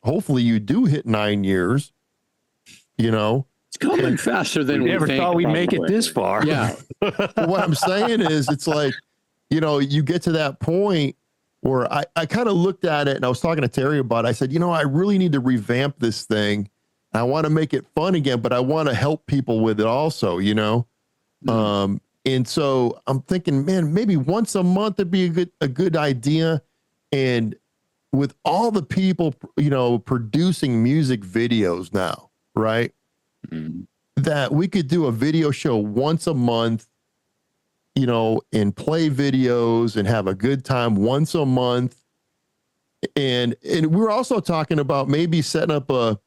hopefully you do hit 9 years, it's coming faster than we never think, thought we'd probably. make it this far. Yeah. What I'm saying is, it's like, you get to that point where I kind of looked at it, and I was talking to Terry about it. I said, I really need to revamp this thing. I want to make it fun again, but I want to help people with it also, and so I'm thinking, man, maybe once a month would be a good idea. And with all the people, producing music videos now, right? Mm-hmm. That we could do a video show once a month, and play videos and have a good time once a month. And we're also talking about maybe setting up a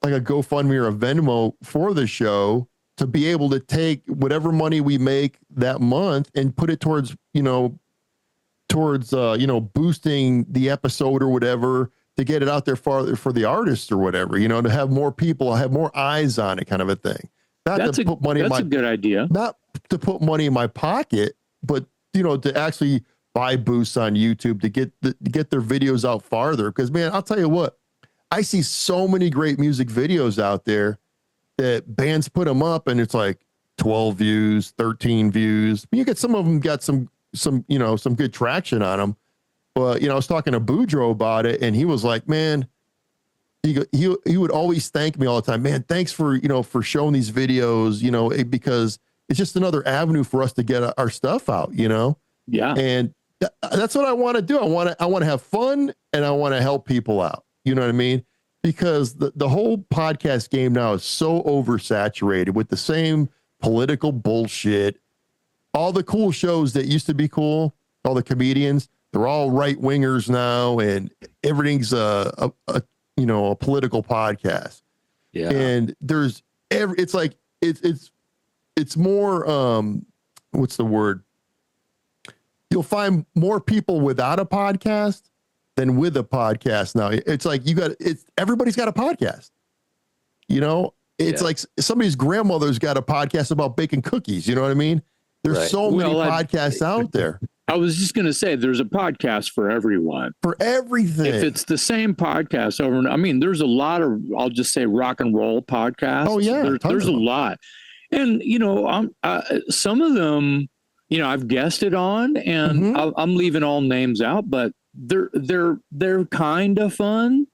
GoFundMe or a Venmo for the show to be able to take whatever money we make that month and put it towards boosting the episode or whatever, to get it out there farther for the artists or whatever, to have more people, have more eyes on it, kind of a thing. That's a good idea. Not to put money in my pocket, but to actually buy boosts on YouTube to get their videos out farther. Because man, I'll tell you what, I see so many great music videos out there that bands put them up and it's like 12 views, 13 views. You get some of them got some good traction on them. But, I was talking to Boudreaux about it, and he was like, man, he would always thank me all the time. Man, thanks for showing these videos, because it's just another avenue for us to get our stuff out, Yeah. And that's what I want to do. I want to have fun, and I want to help people out. You know what I mean? Because the whole podcast game now is so oversaturated with the same political bullshit. All the cool shows that used to be cool, all the comedians, they're all right wingers now, and everything's a political podcast. Yeah. And it's more what's the word? You'll find more people without a podcast than with a podcast now. It's like everybody's got a podcast. It's like somebody's grandmother's got a podcast about baking cookies. You know what I mean? There's so many podcasts out there. I was just going to say, there's a podcast for everyone. For everything. If it's the same podcast over, there's a lot of, I'll just say, rock and roll podcasts. Oh yeah, there's a lot, and some of them, I've guested on, and I'm leaving all names out, but they're kind of fun,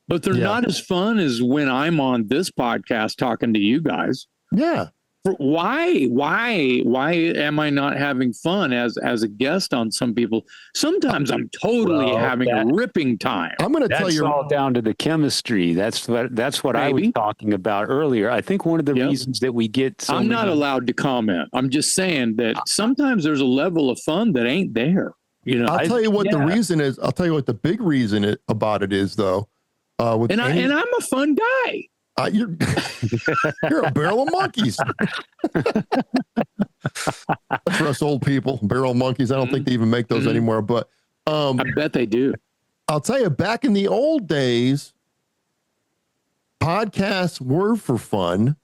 but they're not as fun as when I'm on this podcast talking to you guys. Yeah. Why am I not having fun as a guest on some people? Sometimes I'm totally having a ripping time. I'm going to tell you, all down to the chemistry. That's what I was talking about earlier. I think one of the reasons that we get I'm not allowed to comment. I'm just saying that sometimes there's a level of fun that ain't there. I'll tell you what the reason is. I'll tell you what the big reason about it is, though. I'm a fun guy. You're a barrel of monkeys. That's for us old people. Barrel of monkeys. I don't think they even make those anymore. But I bet they do. I'll tell you, back in the old days, podcasts were for fun.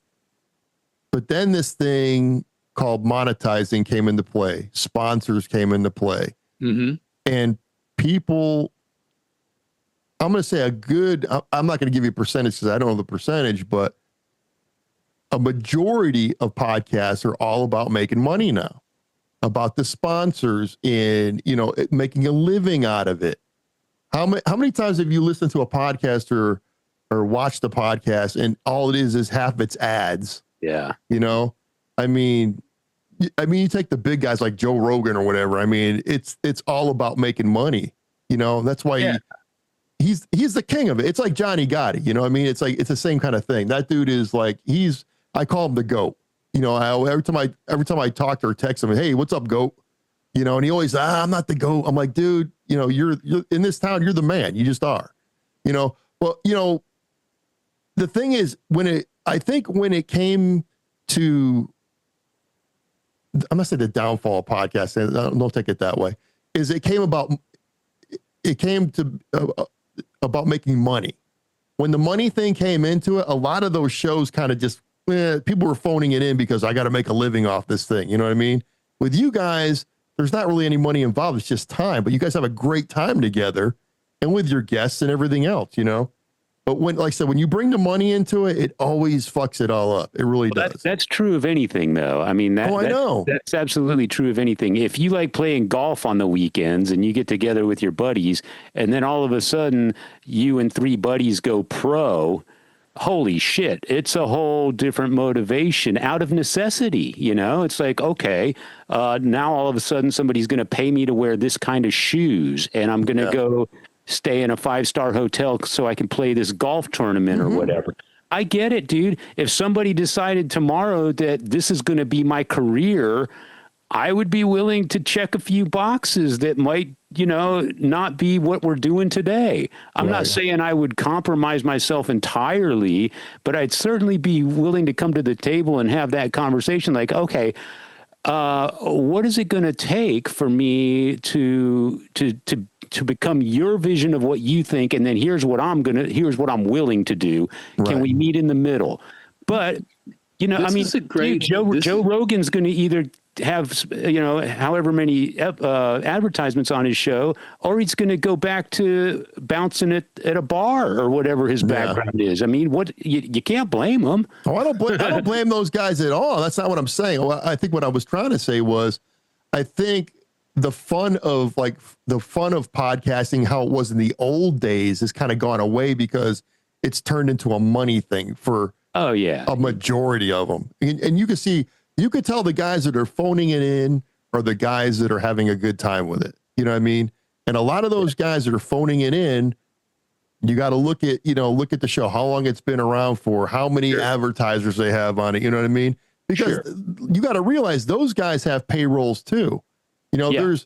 But then this thing called monetizing came into play. Sponsors came into play. Mm-hmm. And people, I'm going to say I'm not going to give you a percentage because I don't know the percentage, but a majority of podcasts are all about making money now, about the sponsors and, making a living out of it. How many times have you listened to a podcast or watched a podcast and all it is half its ads? Yeah. I mean, you take the big guys like Joe Rogan or whatever. I mean, it's all about making money. You know, that's why he's the king of it. It's like Johnny Gotti. You know what I mean? It's like, it's the same kind of thing. That dude is like, I call him the GOAT. You know, every time I talk to or text him, hey, what's up, GOAT? You know, and he always, I'm not the GOAT. I'm like, dude, you know, you're in this town, you're the man. You just are. You know, well, you know, the thing is, I think when it came to, I'm gonna say the downfall of podcasting, don't take it that way, is it came to about making money. When the money thing came into it, a lot of those shows kind of just, people were phoning it in because I got to make a living off this thing. You know what I mean? With you guys, there's not really any money involved. It's just time, but you guys have a great time together and with your guests and everything else, you know? But when, like I said, when you bring the money into it, it always fucks it all up. It really does. That's true of anything, though. I mean, I know. That's absolutely true of anything. If you like playing golf on the weekends and you get together with your buddies, and then all of a sudden you and 3 buddies go pro, holy shit, it's a whole different motivation out of necessity. You know, it's like, okay, now all of a sudden somebody's going to pay me to wear this kind of shoes, and I'm going to go stay in a 5-star hotel so I can play this golf tournament or whatever. I get it, dude. If somebody decided tomorrow that this is going to be my career, I would be willing to check a few boxes that might, you know, not be what we're doing today. I'm not saying I would compromise myself entirely, but I'd certainly be willing to come to the table and have that conversation like, okay, what is it going to take for me to become your vision of what you think, and then here's what I'm willing to do. Can we meet in the middle? But you know, Joe Rogan's going to either have, you know, however many advertisements on his show, or he's going to go back to bouncing at a bar or whatever his background is. I mean, you can't blame him. Oh, I don't blame those guys at all. That's not what I'm saying. Well, I think what I was trying to say was, I think the fun of podcasting, how it was in the old days, has kind of gone away because it's turned into a money thing for a majority of them. And you could tell the guys that are phoning it in are the guys that are having a good time with it. You know what I mean? And a lot of those guys that are phoning it in, you got to look at the show, how long it's been around for, how many advertisers they have on it. You know what I mean? Because you got to realize those guys have payrolls too. You know,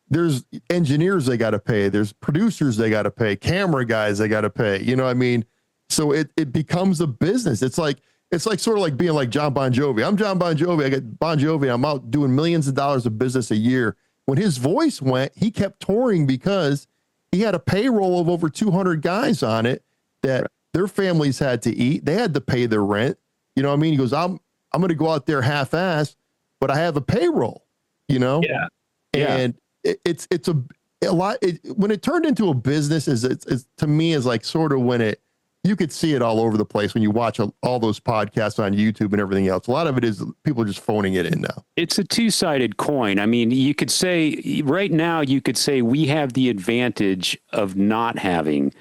there's engineers they got to pay. There's producers they got to pay. Camera guys they got to pay. You know what I mean? So it becomes a business. It's like sort of like being like John Bon Jovi. I'm John Bon Jovi. I get Bon Jovi. I'm out doing millions of dollars of business a year. When his voice went, he kept touring because he had a payroll of over 200 guys on it that their families had to eat. They had to pay their rent. You know what I mean? He goes, I'm going to go out there half-assed, but I have a payroll, you know? Yeah. And it's a lot. When it turned into a business, it's to me is like sort of when you could see it all over the place when you watch all those podcasts on YouTube and everything else. A lot of it is people just phoning it in now. It's a two-sided coin. I mean, you could say right now, we have the advantage of not having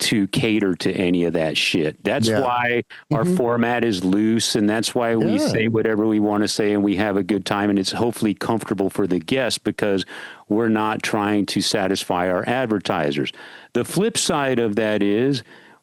to cater to any of that shit. That's why our format is loose, and that's why we say whatever we want to say, and we have a good time, and it's hopefully comfortable for the guests because we're not trying to satisfy our advertisers. The flip side of that is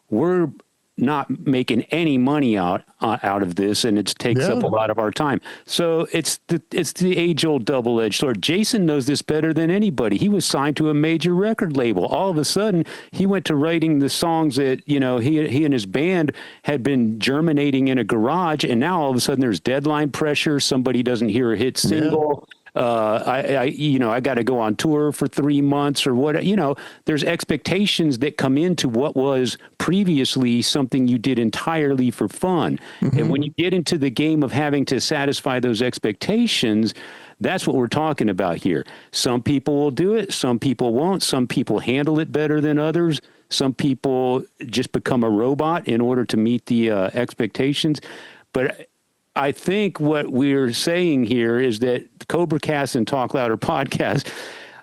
we're not making any money out of this, and it takes up a lot of our time. So it's the age-old double-edged sword. Jason knows this better than anybody. He was signed to a major record label. All of a sudden, he went to writing the songs that, you know, he and his band had been germinating in a garage, and now all of a sudden there's deadline pressure. Somebody doesn't hear a hit single. I got to go on tour for 3 months or what, you know, there's expectations that come into what was previously something you did entirely for fun. And when you get into the game of having to satisfy those expectations, that's what we're talking about here. Some people will do it. Some people won't. Some people handle it better than others. Some people just become a robot in order to meet the expectations. But I think what we're saying here is that CobraCast and Talk Louder Podcast,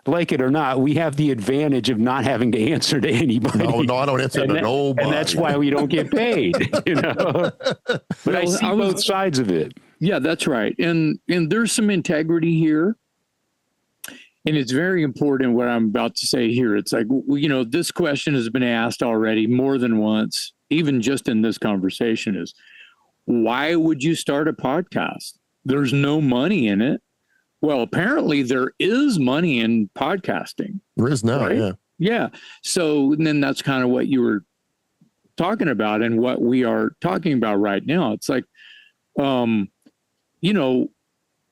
like it or not, we have the advantage of not having to answer to anybody. No, I don't answer to nobody. And that's why we don't get paid, you know. But I see both sides of it. Yeah, that's right. And there's some integrity here. And it's very important what I'm about to say here. It's like, this question has been asked already more than once, even just in this conversation, is why would you start a podcast? There's no money in it. Well, apparently there is money in podcasting. There is now, right? yeah. Yeah. So then that's kind of what you were talking about and what we are talking about right now. It's like,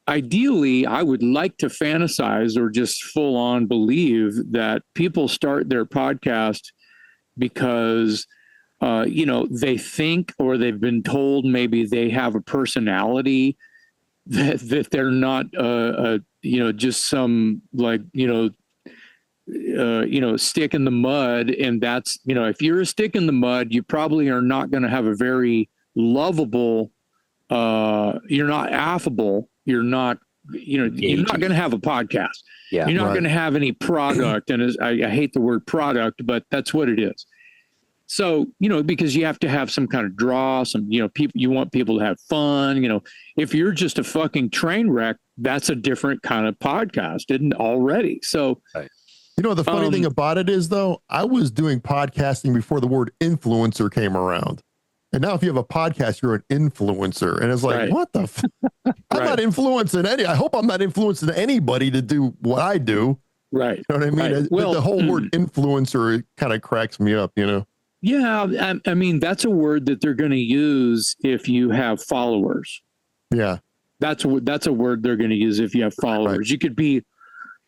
ideally, I would like to fantasize or just full on believe that people start their podcast because, they think or they've been told maybe they have a personality that they're not, just some like, stick in the mud. And that's, if you're a stick in the mud, you probably are not going to have a very lovable, you're not affable. You're not going to have a podcast. Yeah, you're not going to have any product. And I hate the word product, but that's what it is. So, because you have to have some kind of draw, people, you want people to have fun. If you're just a fucking train wreck, that's a different kind of podcast, isn't it, already? So, right. The funny thing about it is, though, I was doing podcasting before the word influencer came around. And now if you have a podcast, you're an influencer. And it's like, right. What the I'm not influencing I hope I'm not influencing anybody to do what I do. Right. You know what I mean? Right. Well, the whole word influencer kind of cracks me up, Yeah. I mean, that's a word that they're going to use if you have followers. Yeah. That's a word they're going to use if you have followers. Right. You could be,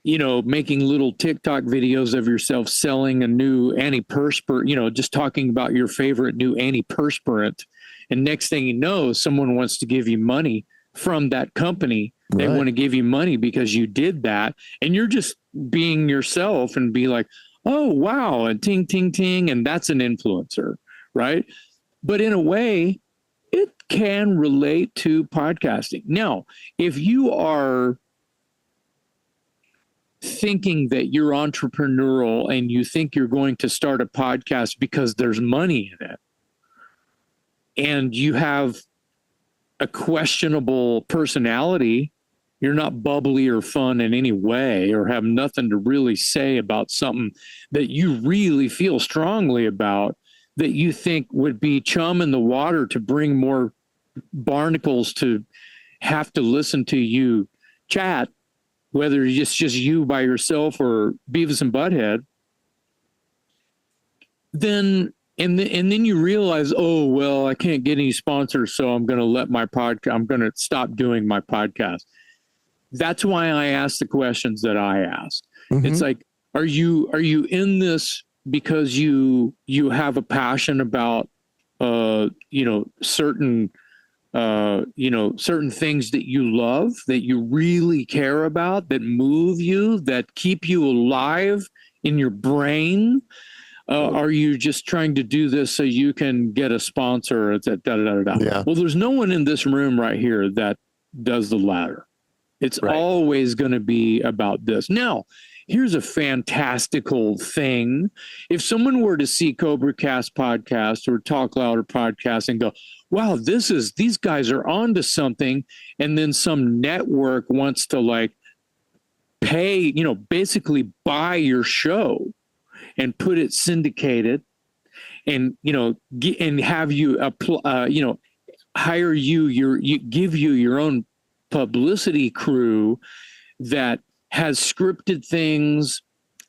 making little TikTok videos of yourself selling a new antiperspirant, just talking about your favorite new antiperspirant. And next thing you know, someone wants to give you money from that company. They want to give you money because you did that. And you're just being yourself and be like, oh, wow. And ting, ting, ting. And that's an influencer, right? But in a way, it can relate to podcasting. Now, if you are thinking that you're entrepreneurial and you think you're going to start a podcast because there's money in it, and you have a questionable personality, you're not bubbly or fun in any way, or have nothing to really say about something that you really feel strongly about, that you think would be chum in the water to bring more barnacles to have to listen to you chat, whether it's just you by yourself or Beavis and Butthead, then you realize, oh, well, I can't get any sponsors, so I'm going to stop doing my podcast. That's why I ask the questions that I ask. Mm-hmm. It's like, are you in this because you have a passion about certain things that you love, that you really care about, that move you, that keep you alive in your brain? Are you just trying to do this so you can get a sponsor? Yeah. Well, there's no one in this room right here that does the latter. It's always going to be about this. Now, here's a fantastical thing. If someone were to see CobraCast Podcast or Talk Louder Podcast and go, wow, these guys are onto something, and then some network wants to pay, basically buy your show and put it syndicated, and and have you hire you give you your own publicity crew that has scripted things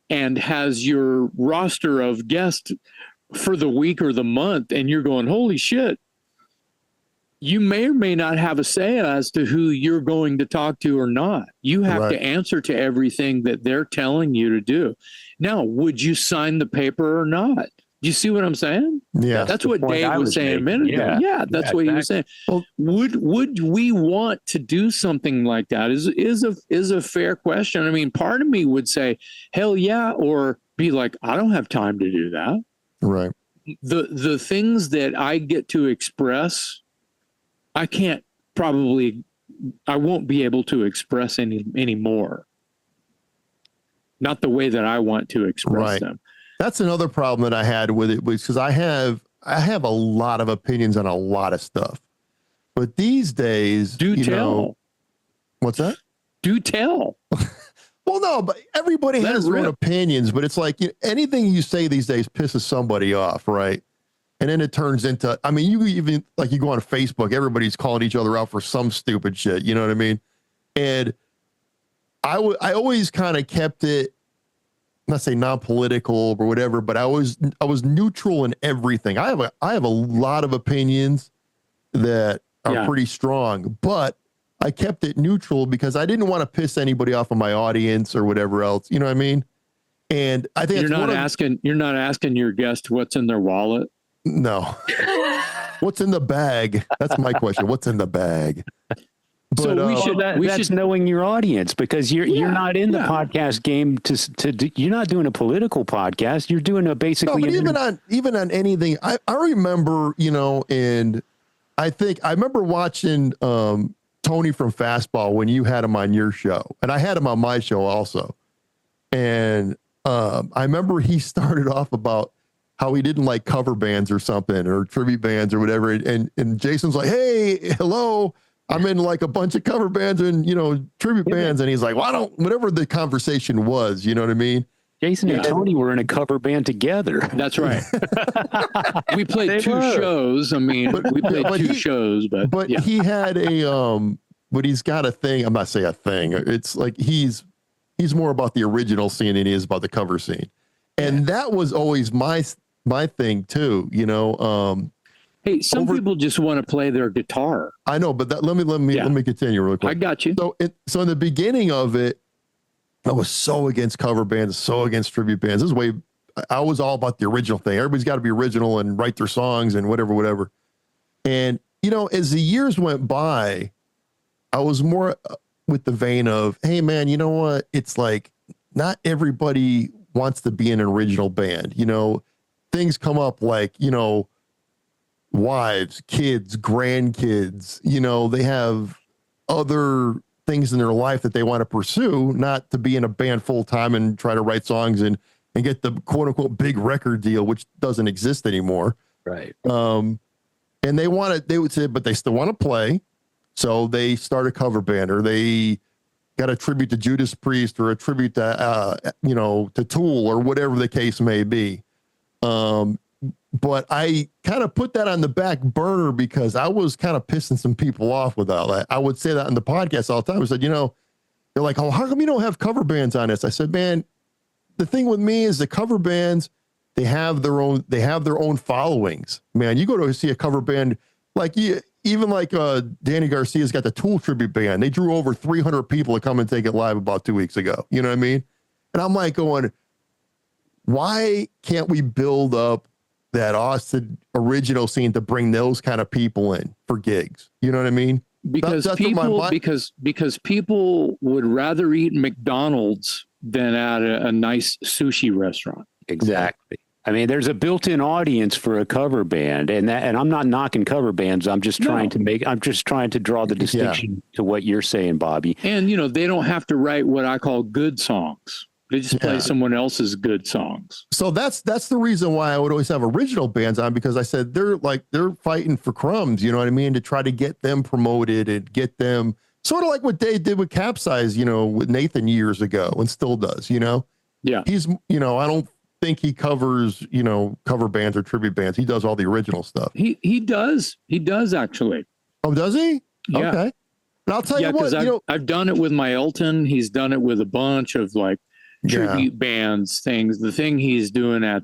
and has your roster of guests for the week or the month, and you're going, holy shit, you may or may not have a say as to who you're going to talk to or not. You have to answer to everything that they're telling you to do. Now, would you sign the paper or not? Do you see what I'm saying? Yeah. That's what Dave was saying a minute ago. Yeah, that's what he was saying. Well, would we want to do something like that? Is a fair question. I mean, part of me would say, hell yeah, or be like, I don't have time to do that. Right. The things that I get to express, I won't be able to express anymore. Not the way that I want to express them. That's another problem that I had with it, was because I have a lot of opinions on a lot of stuff. But these days, Do tell. What's that? Do tell. Well, no, but everybody has their own opinions, but it's like anything you say these days pisses somebody off, right? And then it turns into, I mean, you even, like, you go on Facebook, everybody's calling each other out for some stupid shit, you know what I mean? And I always kind of kept it, not say non-political or whatever, but I was neutral in everything. I have a lot of opinions that are pretty strong, but I kept it neutral because I didn't want to piss anybody off of my audience or whatever else. You know what I mean? And I think you're not asking your guest what's in their wallet. No. What's in the bag? That's my question. What's in the bag? But, so that's knowing your audience, because you're not in the podcast game you're not doing a political podcast. You're doing a basically. No, but even on anything, I remember, and I remember watching Tony from Fastball when you had him on your show, and I had him on my show also. And I remember he started off about how he didn't like cover bands or something, or tribute bands or whatever. And Jason's like, hey, hello, I'm in like a bunch of cover bands and, tribute bands. And he's like, well, whatever the conversation was, you know what I mean? Jason and Tony were in a cover band together. That's right. We played two shows. I mean, we played two shows, but he had but he's got a thing. I'm not saying a thing. It's like, he's more about the original scene than he is about the cover scene. And that was always my thing too, hey, some people just want to play their guitar. I know, but let me continue real quick. I got you. So in the beginning of it, I was so against cover bands, so against tribute bands. I was all about the original thing. Everybody's got to be original and write their songs and whatever. And, as the years went by, I was more with the vein of, hey man, you know what? It's like, not everybody wants to be in an original band. Things come up like, wives, kids, grandkids, they have other things in their life that they want to pursue, not to be in a band full time and try to write songs and get the quote unquote big record deal, which doesn't exist anymore. Right. And they would say, but they still want to play. So they start a cover band, or they got a tribute to Judas Priest, or a tribute to, to Tool, or whatever the case may be. But I kind of put that on the back burner because I was kind of pissing some people off with that. I would say that on the podcast all the time. I said, they're like, oh, how come you don't have cover bands on this? I said, man, the thing with me is the cover bands, they have their own followings. Man, you go to see a cover band, like even like Danny Garcia's got the Tool tribute band. They drew over 300 people to come and take it live about 2 weeks ago. You know what I mean? And I'm like going, why can't we build up that Austin original scene to bring those kind of people in for gigs? You know what I mean? Because because people would rather eat McDonald's than at a nice sushi restaurant. Exactly. I mean, there's a built-in audience for a cover band, and I'm not knocking cover bands. I'm just trying to draw the distinction to what you're saying, Bobby. And they don't have to write what I call good songs. They just play someone else's good songs. So that's the reason why I would always have original bands on, because I said they're fighting for crumbs, you know what I mean, to try to get them promoted and get them sort of like what they did with Capsize, with Nathan years ago, and still does, Yeah. He's, I don't think he covers, cover bands or tribute bands. He does all the original stuff. He does actually. Oh, does he? Yeah. Okay. And I'll tell you what, I've done it with my Elton. He's done it with a bunch of like tribute bands, things. The thing he's doing at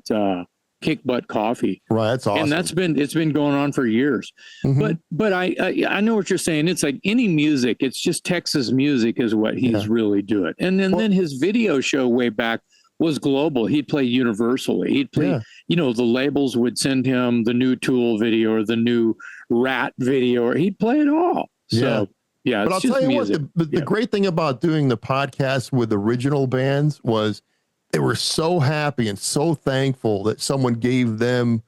Kick Butt Coffee, right? That's awesome, and it's been going on for years. Mm-hmm. But I know what you're saying. It's like any music. It's just Texas music is what he's really doing. And then his video show way back was global. He'd play universally. He'd play. The labels would send him the new Tool video or the new Rat video, or he'd play it all. So. Yeah, but I'll tell you what, the great thing about doing the podcast with original bands was they were so happy and so thankful that someone gave them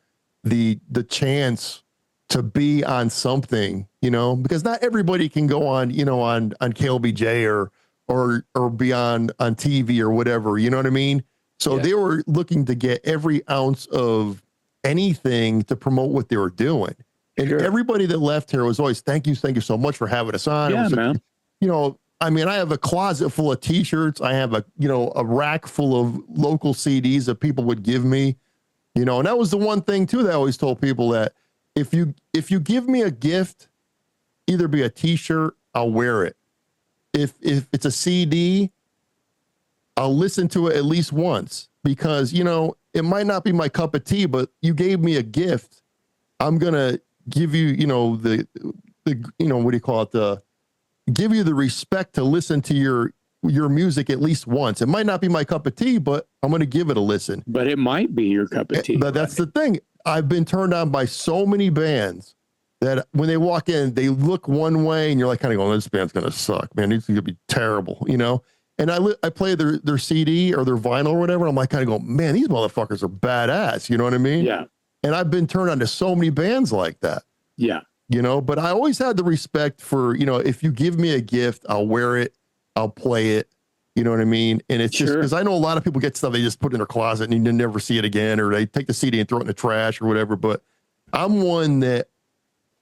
the chance to be on something, because not everybody can go on, on KLBJ or be on TV or whatever, you know what I mean? So they were looking to get every ounce of anything to promote what they were doing. And everybody that left here was always, thank you so much for having us on. Yeah, man. You know, I mean, I have a closet full of t-shirts. I have a rack full of local CDs that people would give me, you know, and that was the one thing too that I always told people, that if you give me a gift, either be a t-shirt, I'll wear it. If it's a CD, I'll listen to it at least once, because, you know, it might not be my cup of tea, but you gave me a gift. I'm going to give you, you know, the, you know, what do you call it? Give you the respect to listen to your music at least once. It might not be my cup of tea, but I'm going to give it a listen. But it might be your cup of tea. But that's the thing. I've been turned on by so many bands that when they walk in, they look one way and you're like kind of going, this band's going to suck, man. It's going to be terrible, you know? And I play their CD or their vinyl or whatever. I'm like kind of going, man, these motherfuckers are badass. You know what I mean? Yeah. And I've been turned on to so many bands like that. Yeah. You know, but I always had the respect for, you know, if you give me a gift, I'll wear it, I'll play it. You know what I mean? And it's just because I know a lot of people get stuff they just put in their closet and you never see it again, or they take the CD and throw it in the trash or whatever. But I'm one that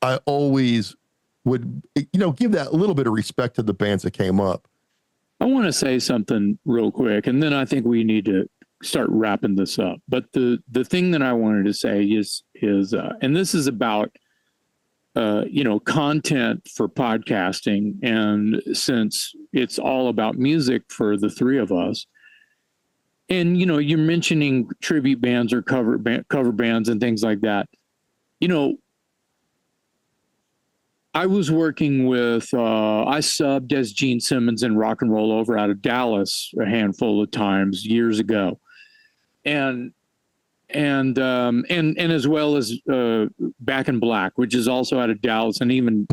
I always would, you know, give that little bit of respect to the bands that came up. I want to say something real quick, and then I think we need to start wrapping this up. But the thing that I wanted to say is and this is about, you know, content for podcasting. And since it's all about music for the three of us, and, you know, you're mentioning tribute bands or cover bands and things like that, you know, I was working with, I subbed as Gene Simmons in Rock and Roll Over out of Dallas a handful of times years ago. And as well as Back in Black, which is also out of Dallas and even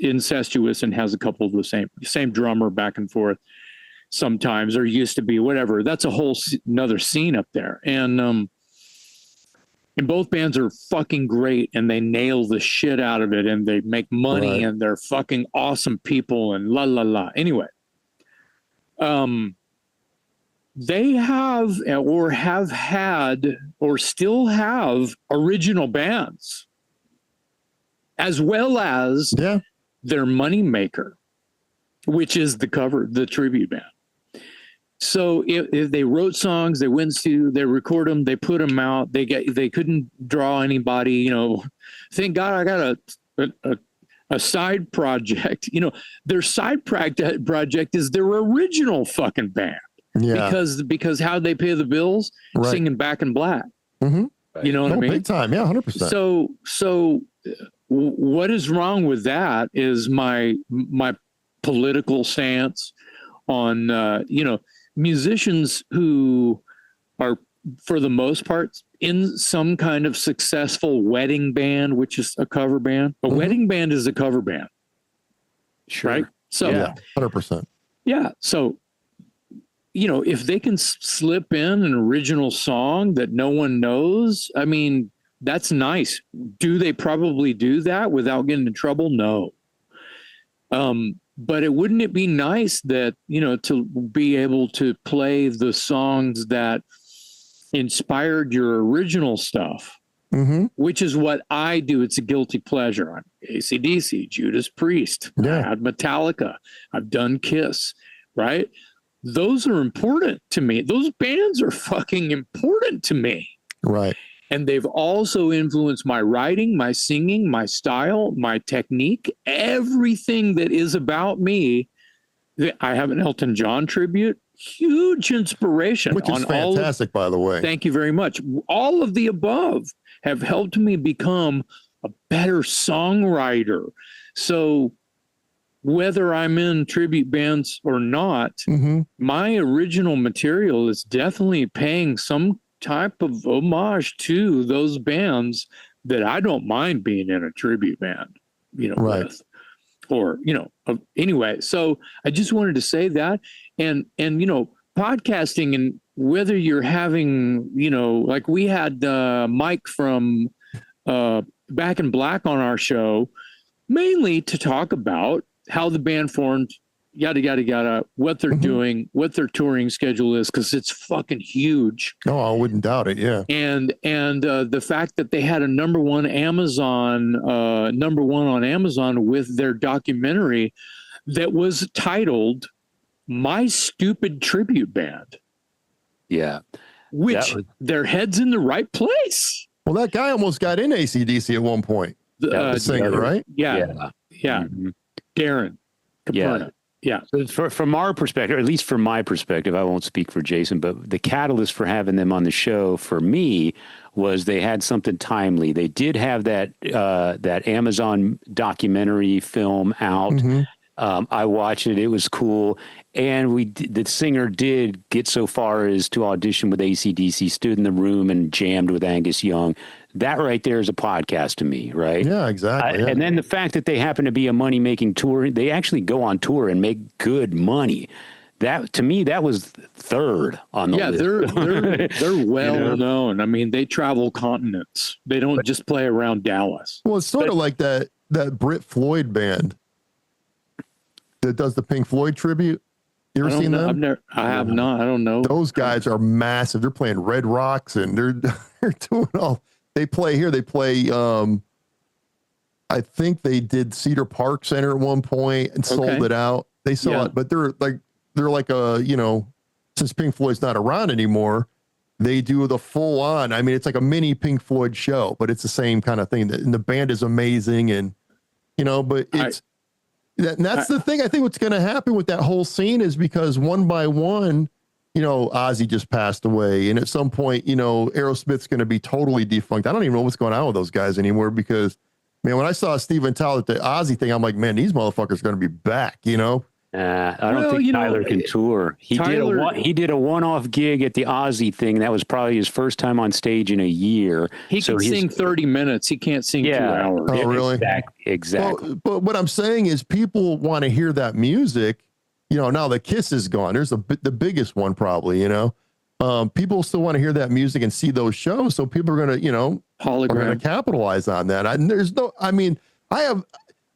incestuous and has a couple of the same drummer back and forth sometimes, or used to be, whatever. That's a whole another scene up there. And both bands are fucking great, and they nail the shit out of it, and they make money, and they're fucking awesome people, and la la la. Anyway, they have or have had or still have original bands, as well as their money maker, which is the tribute band. So if they wrote songs, they went to, they record them, they put them out. They couldn't draw anybody. You know, thank God I got a side project. You know, their side project is their original fucking band. Yeah. Because how they pay the bills, singing Back in Black. Mm-hmm. You know what I mean? Big time, yeah, 100%. So what is wrong with that is my political stance on you know, musicians who are, for the most part, in some kind of successful wedding band, which is a cover band. A wedding band is a cover band. Sure. Right? So, yeah, 100%. Yeah. So, you know, if they can slip in an original song that no one knows, I mean, that's nice. Do they probably do that without getting in trouble? No. But wouldn't it be nice that, you know, to be able to play the songs that inspired your original stuff, which is what I do. It's a guilty pleasure. I'm AC/DC, Judas Priest, I had Metallica, I've done Kiss, right? Those are important to me. Those bands are fucking important to me. Right. And they've also influenced my writing, my singing, my style, my technique, everything that is about me. I have an Elton John tribute, huge inspiration. Which is fantastic, by the way. Thank you very much. All of the above have helped me become a better songwriter. So whether I'm in tribute bands or not, my original material is definitely paying some type of homage to those bands that I don't mind being in a tribute band, you know, with, or, you know, anyway. So I just wanted to say that, and, you know, podcasting, and whether you're having, you know, like we had Mike from Back in Black on our show, mainly to talk about how the band formed yada, yada, yada, what they're doing, what their touring schedule is, because it's fucking huge. No, I wouldn't doubt it. Yeah. And the fact that they had a number one on Amazon with their documentary that was titled My Stupid Tribute Band. Yeah. Which their head's in the right place. Well, that guy almost got in AC/DC at one point. The singer, right? Yeah. Mm-hmm. Darren Caperna. Yeah. So from our perspective, or at least from my perspective, I won't speak for Jason, but the catalyst for having them on the show for me was they had something timely. They did have that Amazon documentary film out. I watched it. It was cool. And the singer did get so far as to audition with AC/DC, stood in the room and jammed with Angus Young. That right there is a podcast to me, right? Yeah, exactly. And then the fact that they happen to be a money-making tour, they actually go on tour and make good money. That, to me, that was third on the list. They're well known. I mean, they travel continents. They don't just play around Dallas. Well, it's sort of like that Brit Floyd band that does the Pink Floyd tribute. You ever seen them? I have not. I don't know. Those guys are massive. They're playing Red Rocks and they're doing all. They play here. They play. I think they did Cedar Park Center at one point and sold it out. They sell it, but they're like a since Pink Floyd's not around anymore, they do the full on. I mean, it's like a mini Pink Floyd show, but it's the same kind of thing. And the band is amazing, and but it's. That's the thing. I think what's going to happen with that whole scene is because one by one, Ozzy just passed away. And at some point, Aerosmith's going to be totally defunct. I don't even know what's going on with those guys anymore because, man, when I saw Steven Tyler at the Ozzy thing, I'm like, man, these motherfuckers are going to be back, I don't think Tyler can tour. He did a one-off gig at the Ozzy thing. That was probably his first time on stage in a year. He can sing 30 minutes. He can't sing 2 hours. Oh, really? Exactly. Well, but what I'm saying is people want to hear that music. Now the Kiss is gone. There's the biggest one probably, people still want to hear that music and see those shows. So people are going to, are going to capitalize on that.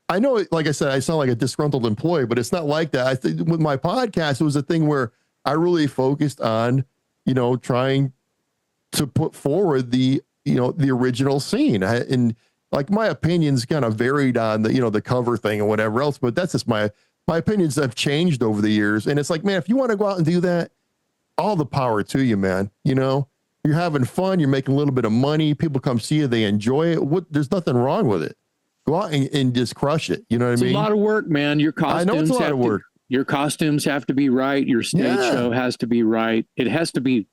I know, like I said, I sound like a disgruntled employee, but it's not like that. I think with my podcast, it was a thing where I really focused on, trying to put forward the original scene. And like my opinions kind of varied on the cover thing and whatever else, but that's just my opinions have changed over the years. And it's like, man, if you want to go out and do that, all the power to you, man. You're having fun. You're making a little bit of money. People come see you. They enjoy it. There's nothing wrong with it. Go out and just crush it. You know what I mean? It's a lot of work, man. Your costumes, I know it's a lot of work. Your costumes have to be right. Your stage show has to be right. It has to be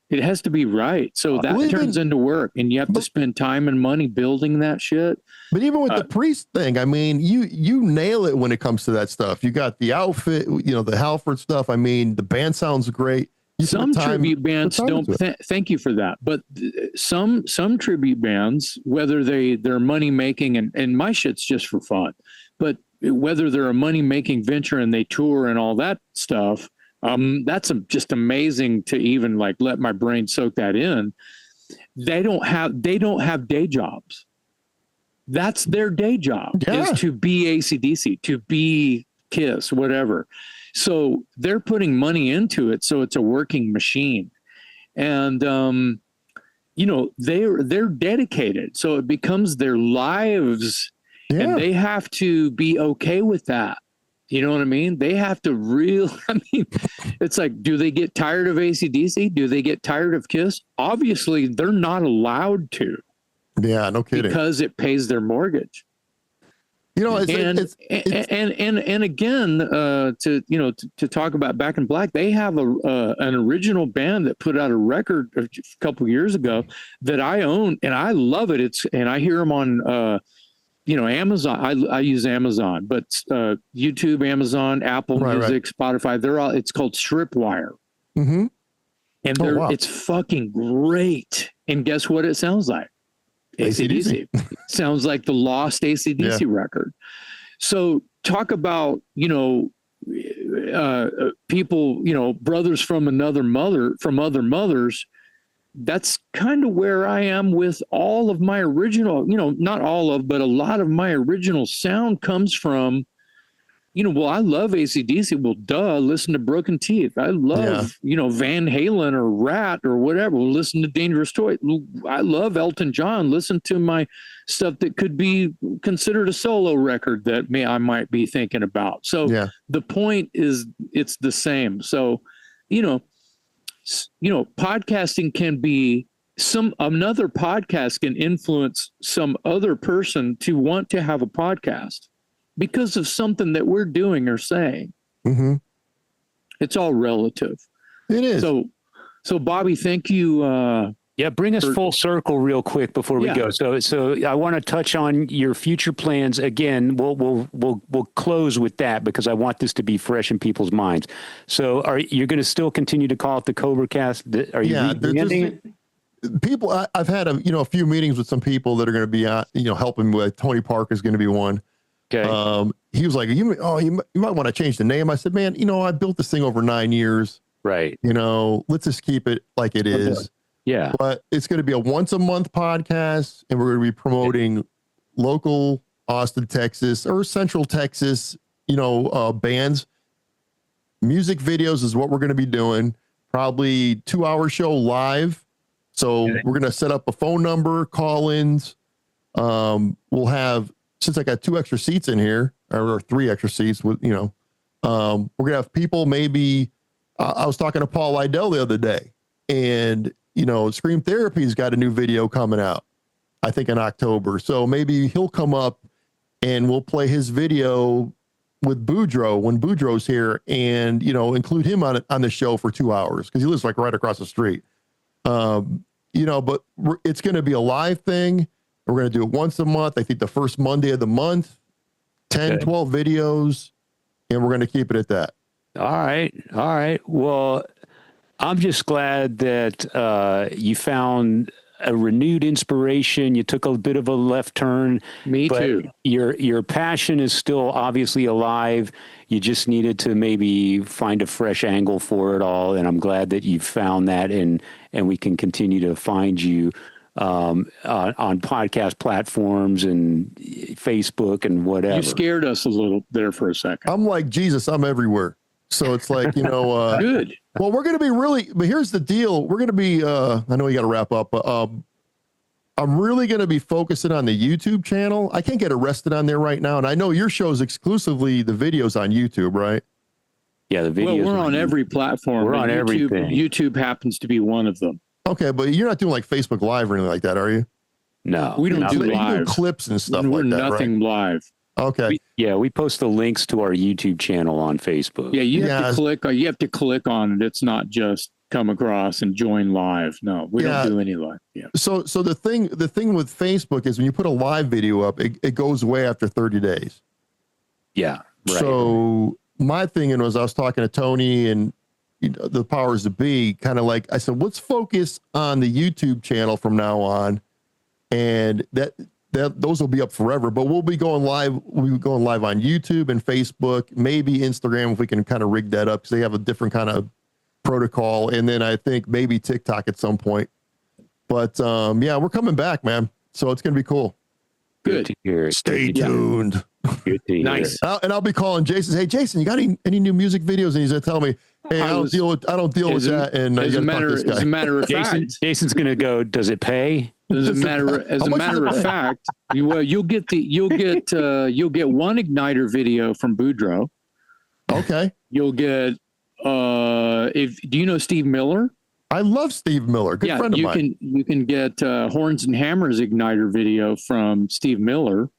right. So that turns into work, and you have to spend time and money building that shit. But even with the Priest thing, I mean, you nail it when it comes to that stuff. You got the outfit, the Halford stuff. I mean, the band sounds great. Some tribute bands don't. Thank you for that. But some tribute bands, whether they're money making and my shit's just for fun, but whether they're a money making venture and they tour and all that stuff, that's just amazing to even like let my brain soak that in. They don't have day jobs. That's their day job is to be AC/DC, to be Kiss, whatever. So they're putting money into it, so it's a working machine, and they're dedicated, so it becomes their lives, and they have to be okay with that. You know what I mean? They have to it's like, do they get tired of AC/DC? Do they get tired of Kiss? Obviously, they're not allowed to. Yeah, no kidding. Because it pays their mortgage. And again, to talk about Back in Black, they have an original band that put out a record a couple years ago that I own and I love it. And I hear them on Amazon. I use Amazon, but YouTube, Amazon, Apple Music, Spotify. It's called Stripwire, and it's fucking great. And guess what it sounds like? AC/DC. Sounds like the lost AC/DC record. So talk about, people, brothers from other mothers. That's kind of where I am with all of my original, not all of, but a lot of my original sound comes from well, I love AC/DC. Well, duh, listen to Broken Teeth. I love, Van Halen or Rat or whatever. Well, listen to Dangerous Toy. I love Elton John. Listen to my stuff that could be considered a solo record that I might be thinking about. So the point is, it's the same. So, podcasting can be another podcast can influence some other person to want to have a podcast because of something that we're doing or saying. Mm-hmm. It's all relative. It is. So Bobby, thank you. Bring us full circle real quick before we go. So I want to touch on your future plans again. We'll close with that because I want this to be fresh in people's minds. So are you going to still continue to call it the CobraCast? Are you rebranding it? People, I've had a few meetings with some people that are going to be helping with. Tony Parker is going to be one. Okay. He was like, you might want to change the name. I said, man, I built this thing over 9 years. Right. Let's just keep it like it is. Okay. Yeah. But it's going to be a once a month podcast, and we're going to be promoting local Austin, Texas or Central Texas, bands. Music videos is what we're going to be doing. Probably 2-hour show live. So we're going to set up a phone number, call-ins. We'll have, since I got 2 extra seats in here, or 3 extra seats, with we're going to have people. Maybe I was talking to Paul Lydell the other day, and Scream Therapy's got a new video coming out, I think in October. So maybe he'll come up and we'll play his video with Boudreaux when Boudreaux's here, and include him on the show for 2 hours because he lives like right across the street. But it's going to be a live thing. We're going to do it once a month. I think the first Monday of the month, 10, 12 videos, and we're going to keep it at that. All right. Well, I'm just glad that you found a renewed inspiration. You took a bit of a left turn. Me too. Your passion is still obviously alive. You just needed to maybe find a fresh angle for it all. And I'm glad that you found that, and we can continue to find you on podcast platforms and Facebook and whatever. You scared us a little there for a second. I'm like Jesus. I'm everywhere. So it's like, good. Well, we're going to be but here's the deal. We're going to be, I know you got to wrap up, but I'm really going to be focusing on the YouTube channel. I can't get arrested on there right now. And I know your show's exclusively the videos on YouTube, right? Yeah, the videos. Well, we're on every platform. We're on YouTube, everything. YouTube happens to be one of them. Okay, but you're not doing like Facebook Live or anything like that, are you? No. We don't do live. You do clips and stuff We're like that, nothing right? live. Okay. We post the links to our YouTube channel on Facebook. Yeah, you have to click on it. It's not just come across and join live. No, we don't do any live. Yeah. So the thing with Facebook is when you put a live video up, it goes away after 30 days. Yeah. Right. So my thing was, I was talking to Tony and the powers that be, kind of like, I said, let's focus on the YouTube channel from now on, and that those will be up forever. But we'll be going live. We'll be going live on YouTube and Facebook, maybe Instagram if we can kind of rig that up because they have a different kind of protocol, and then I think maybe TikTok at some point. But we're coming back, man. So it's gonna be cool. Good to hear. Stay tuned. Good to hear. Nice. And I'll be calling Jason. Hey, Jason, you got any new music videos? And he's gonna tell me, hey, I don't deal with that. And as a matter of fact, Jason's gonna go. Does it pay? As a matter of fact, you'll get one Igniter video from Boudreaux. Okay. You'll get do you know Steve Miller? I love Steve Miller. Good friend of mine. You can get Horns and Hammers Igniter video from Steve Miller,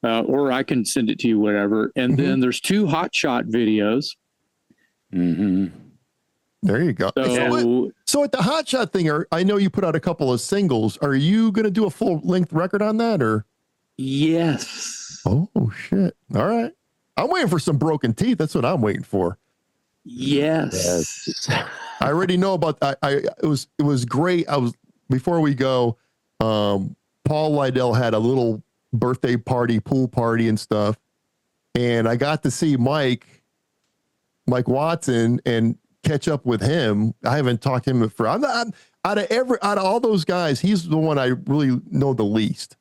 or I can send it to you, whatever. And then there's 2 Hot Shot videos. Mm-hmm. There you go. So at the Hot Shot thing, I know you put out a couple of singles. Are you going to do a full length record on that, or? Yes. Oh shit! All right, I'm waiting for some Broken Teeth. That's what I'm waiting for. Yes. I already know about that. It was great. Before we go, Paul Lydell had a little birthday party, pool party and stuff. And I got to see Mike Watson and catch up with him. I haven't talked to him out of all those guys, he's the one I really know the least.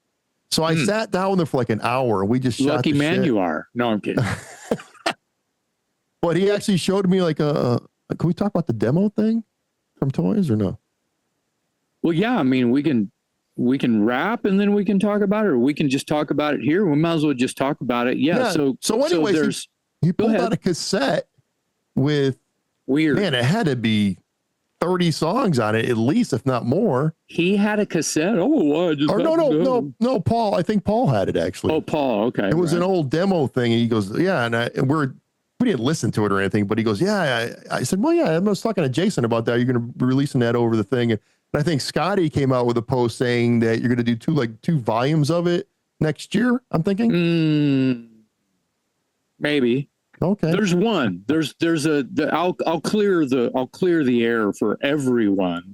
So I sat down there for like an hour. We just shot lucky the man shit. you are. No, I'm kidding. But he actually showed me like can we talk about the demo thing from Toys or no? Well, yeah, I mean, we can wrap and then we can talk about it, or we can just talk about it here. We might as well just talk about it. Yeah. So anyways, he pulled out a cassette with weird. Man, it had to be 30 songs on it, at least, if not more. He had a cassette. No, Paul. I think Paul had it actually. Oh, Paul. Okay. It was an old demo thing. And he goes, yeah. And we didn't listen to it or anything, but he goes, yeah. I said, well, yeah, I was talking to Jason about that. You're going to be releasing that over the thing. And I think Scotty came out with a post saying that you're going to do two volumes of it next year. I'm thinking maybe. Okay. There's one. I'll clear the air for everyone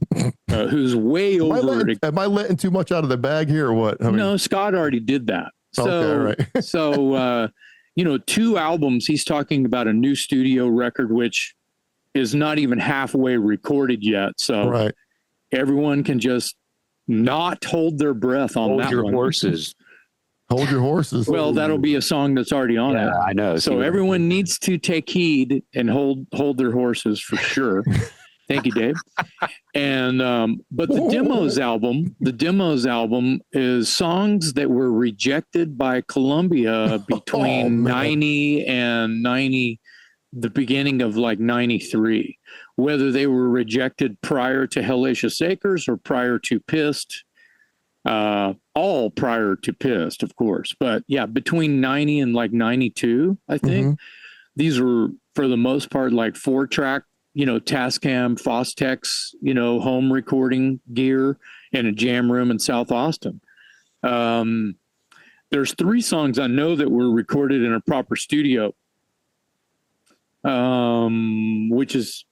who's way over. Am I letting too much out of the bag here or what? No, Scott already did that. So, okay, right. So 2 albums. He's talking about a new studio record, which is not even halfway recorded yet. So right. Everyone can just not hold their breath on that one. Hold your horses. Hold your horses. Well, that'll be a song that's already on it. I know. So everyone needs to take heed and hold their horses for sure. Thank you, Dave. And but the demos album is songs that were rejected by Columbia between 90 and 90, the beginning of like 93. Whether they were rejected prior to Hellacious Acres or prior to Pissed. All prior to Pissed, of course, but yeah, between 90 and like 92, I think these were for the most part like 4-track, Tascam, Fostex, home recording gear in a jam room in South Austin. There's 3 songs I know that were recorded in a proper studio, which is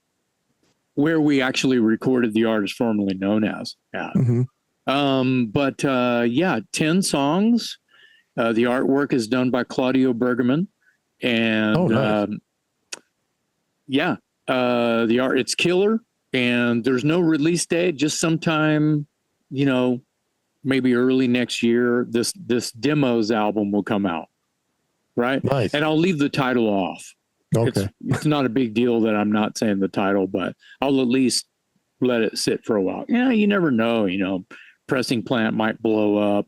where we actually recorded the artist formerly known as. Yeah. 10 songs. The artwork is done by Claudio Bergaman, and nice. The art, it's killer, and there's no release date, just sometime, maybe early next year, this demos album will come out. Right. Nice. And I'll leave the title off. Okay. It's not a big deal that I'm not saying the title, but I'll at least let it sit for a while. Yeah. You never know, pressing plant might blow up,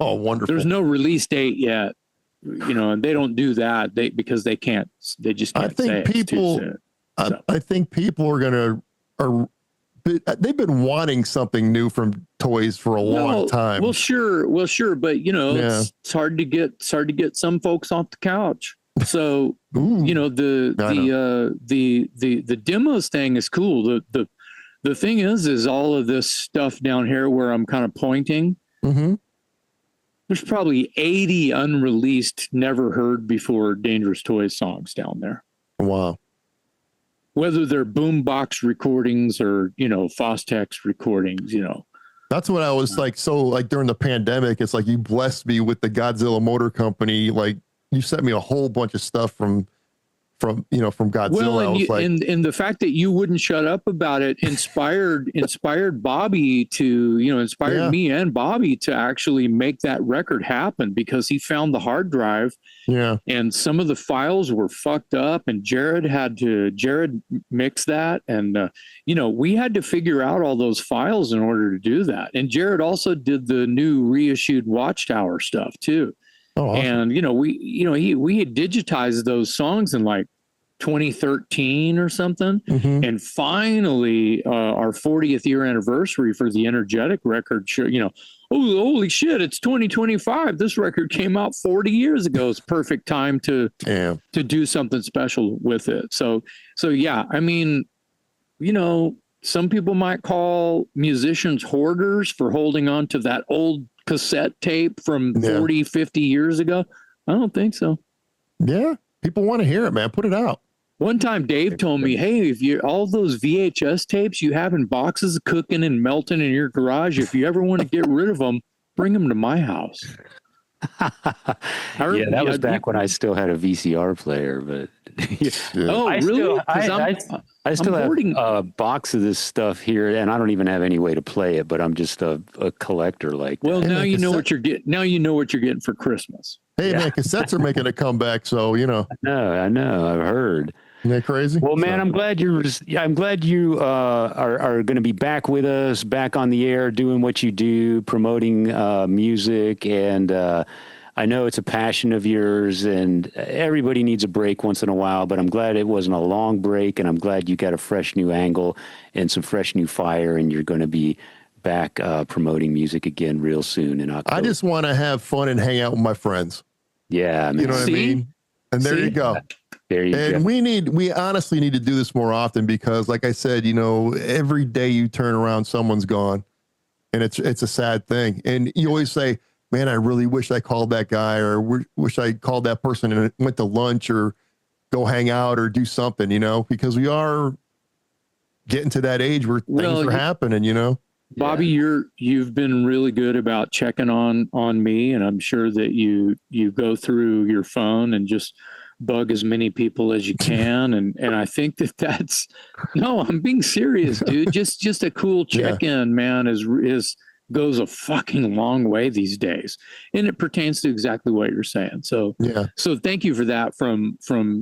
Oh, wonderful. There's no release date yet, and they don't do that because they just can't say it's too soon. I think people they've been wanting something new from Toys for a long time. Well, sure. But it's hard to get some folks off the couch. So, the demos thing is cool. The thing is all of this stuff down here where I'm kind of pointing, there's probably 80 unreleased, never heard before Dangerous Toys songs down there. Wow. Whether they're boombox recordings or, Fostex recordings, That's what I was like. So like during the pandemic, it's like you blessed me with the Godzilla Motor Company. Like you sent me a whole bunch of stuff from Godzilla. Well, and the fact that you wouldn't shut up about it inspired Bobby to, inspired me and Bobby to actually make that record happen, because he found the hard drive. Yeah. And some of the files were fucked up, and Jared mixed that. And, we had to figure out all those files in order to do that. And Jared also did the new reissued Watchtower stuff too. Oh, awesome. And, we had digitized those songs in like 2013 or something. And finally, our 40th year anniversary for the Energetic record, holy shit, it's 2025. This record came out 40 years ago. It's perfect time to do something special with it. So yeah, I mean, some people might call musicians hoarders for holding on to that old cassette tape from 40, 50 years ago. I don't think so. Yeah. People want to hear it, man. Put it out. One time Dave told me, hey, if you all those VHS tapes you have in boxes cooking and melting in your garage, if you ever want to get rid of them, bring them to my house. That was back when I still had a VCR player, but oh, really? I still have a box of this stuff here, and I don't even have any way to play it. But I'm just a collector like that. Well, now you know what you're getting. Now you know what you're getting for Christmas. Hey man, cassettes are making a comeback, so you know. I know. I've heard. Isn't that crazy? Well, man, I'm glad you are going to be back with us, back on the air, doing what you do, promoting music, and I know it's a passion of yours, and everybody needs a break once in a while. But I'm glad it wasn't a long break, and I'm glad you got a fresh new angle and some fresh new fire, and you're going to be back promoting music again real soon in October. I just want to have fun and hang out with my friends. Yeah, man. You know what I mean? And there you go. There you go. And we honestly need to do this more often because, like I said, you know, every day you turn around, someone's gone, and it's a sad thing. And you always say, "Man, I really wish I called that guy, or wish I called that person and went to lunch or go hang out or do something," you know, because we are getting to that age where things are happening, you know. Bobby, you've been really good about checking on me, and I'm sure that you go through your phone and just bug as many people as you can, and I think that's no, I'm being serious, dude. Just a cool check-in, man, is goes a fucking long way these days, and it pertains to exactly what you're saying. So so thank you for that from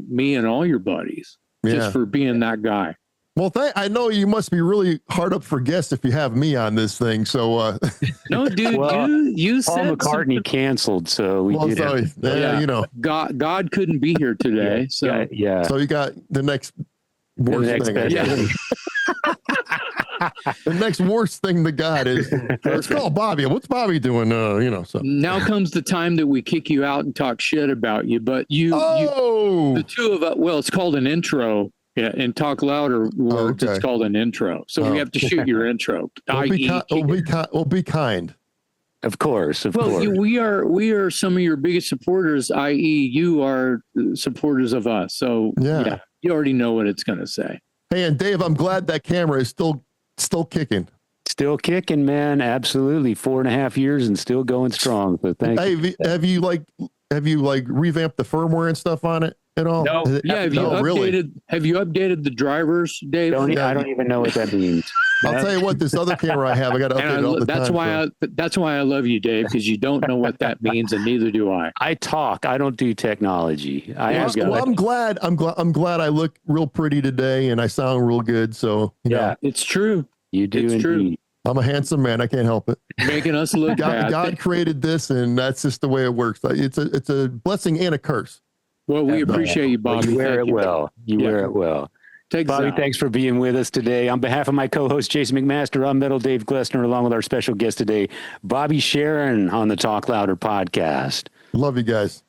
me and all your buddies, just for being that guy. Well, I know you must be really hard up for guests if you have me on this thing. So, no, dude, you Paul said McCartney canceled, so we did. You know, God couldn't be here today. So So you got the next worst thing. The next worst thing to God is let's call Bobby. What's Bobby doing? You know. So now comes the time that we kick you out and talk shit about you. But you the two of us. Well, it's called an intro. Yeah, and talk louder words. It's called an intro. So we have to shoot your intro. We'll be kind. Of course. We are some of your biggest supporters, i.e. you are supporters of us. So yeah you already know what it's going to say. Hey, and Dave, I'm glad that camera is still kicking. Still kicking, man. Absolutely. 4.5 years and still going strong. So thank you. Have you revamped the firmware and stuff on it at all? No. Have you updated the drivers, Dave? I don't even know what that means. I'll tell you what, this other camera I have, I got to update it all the time. That's why I love you, Dave, because you don't know what that means, and neither do I. I talk. I don't do technology. I'm glad I look real pretty today, and I sound real good. So you know. It's true. You do it's indeed. True. I'm a handsome man. I can't help it. Making us look bad. God created this, and that's just the way it works. It's a blessing and a curse. Well, we appreciate you, Bobby. You wear it well. Wear it well. Bobby, thanks for being with us today. On behalf of my co-host, Jason McMaster, I'm Metal Dave Glessner, along with our special guest today, Bobby Sharron on the Talk Louder podcast. Love you guys.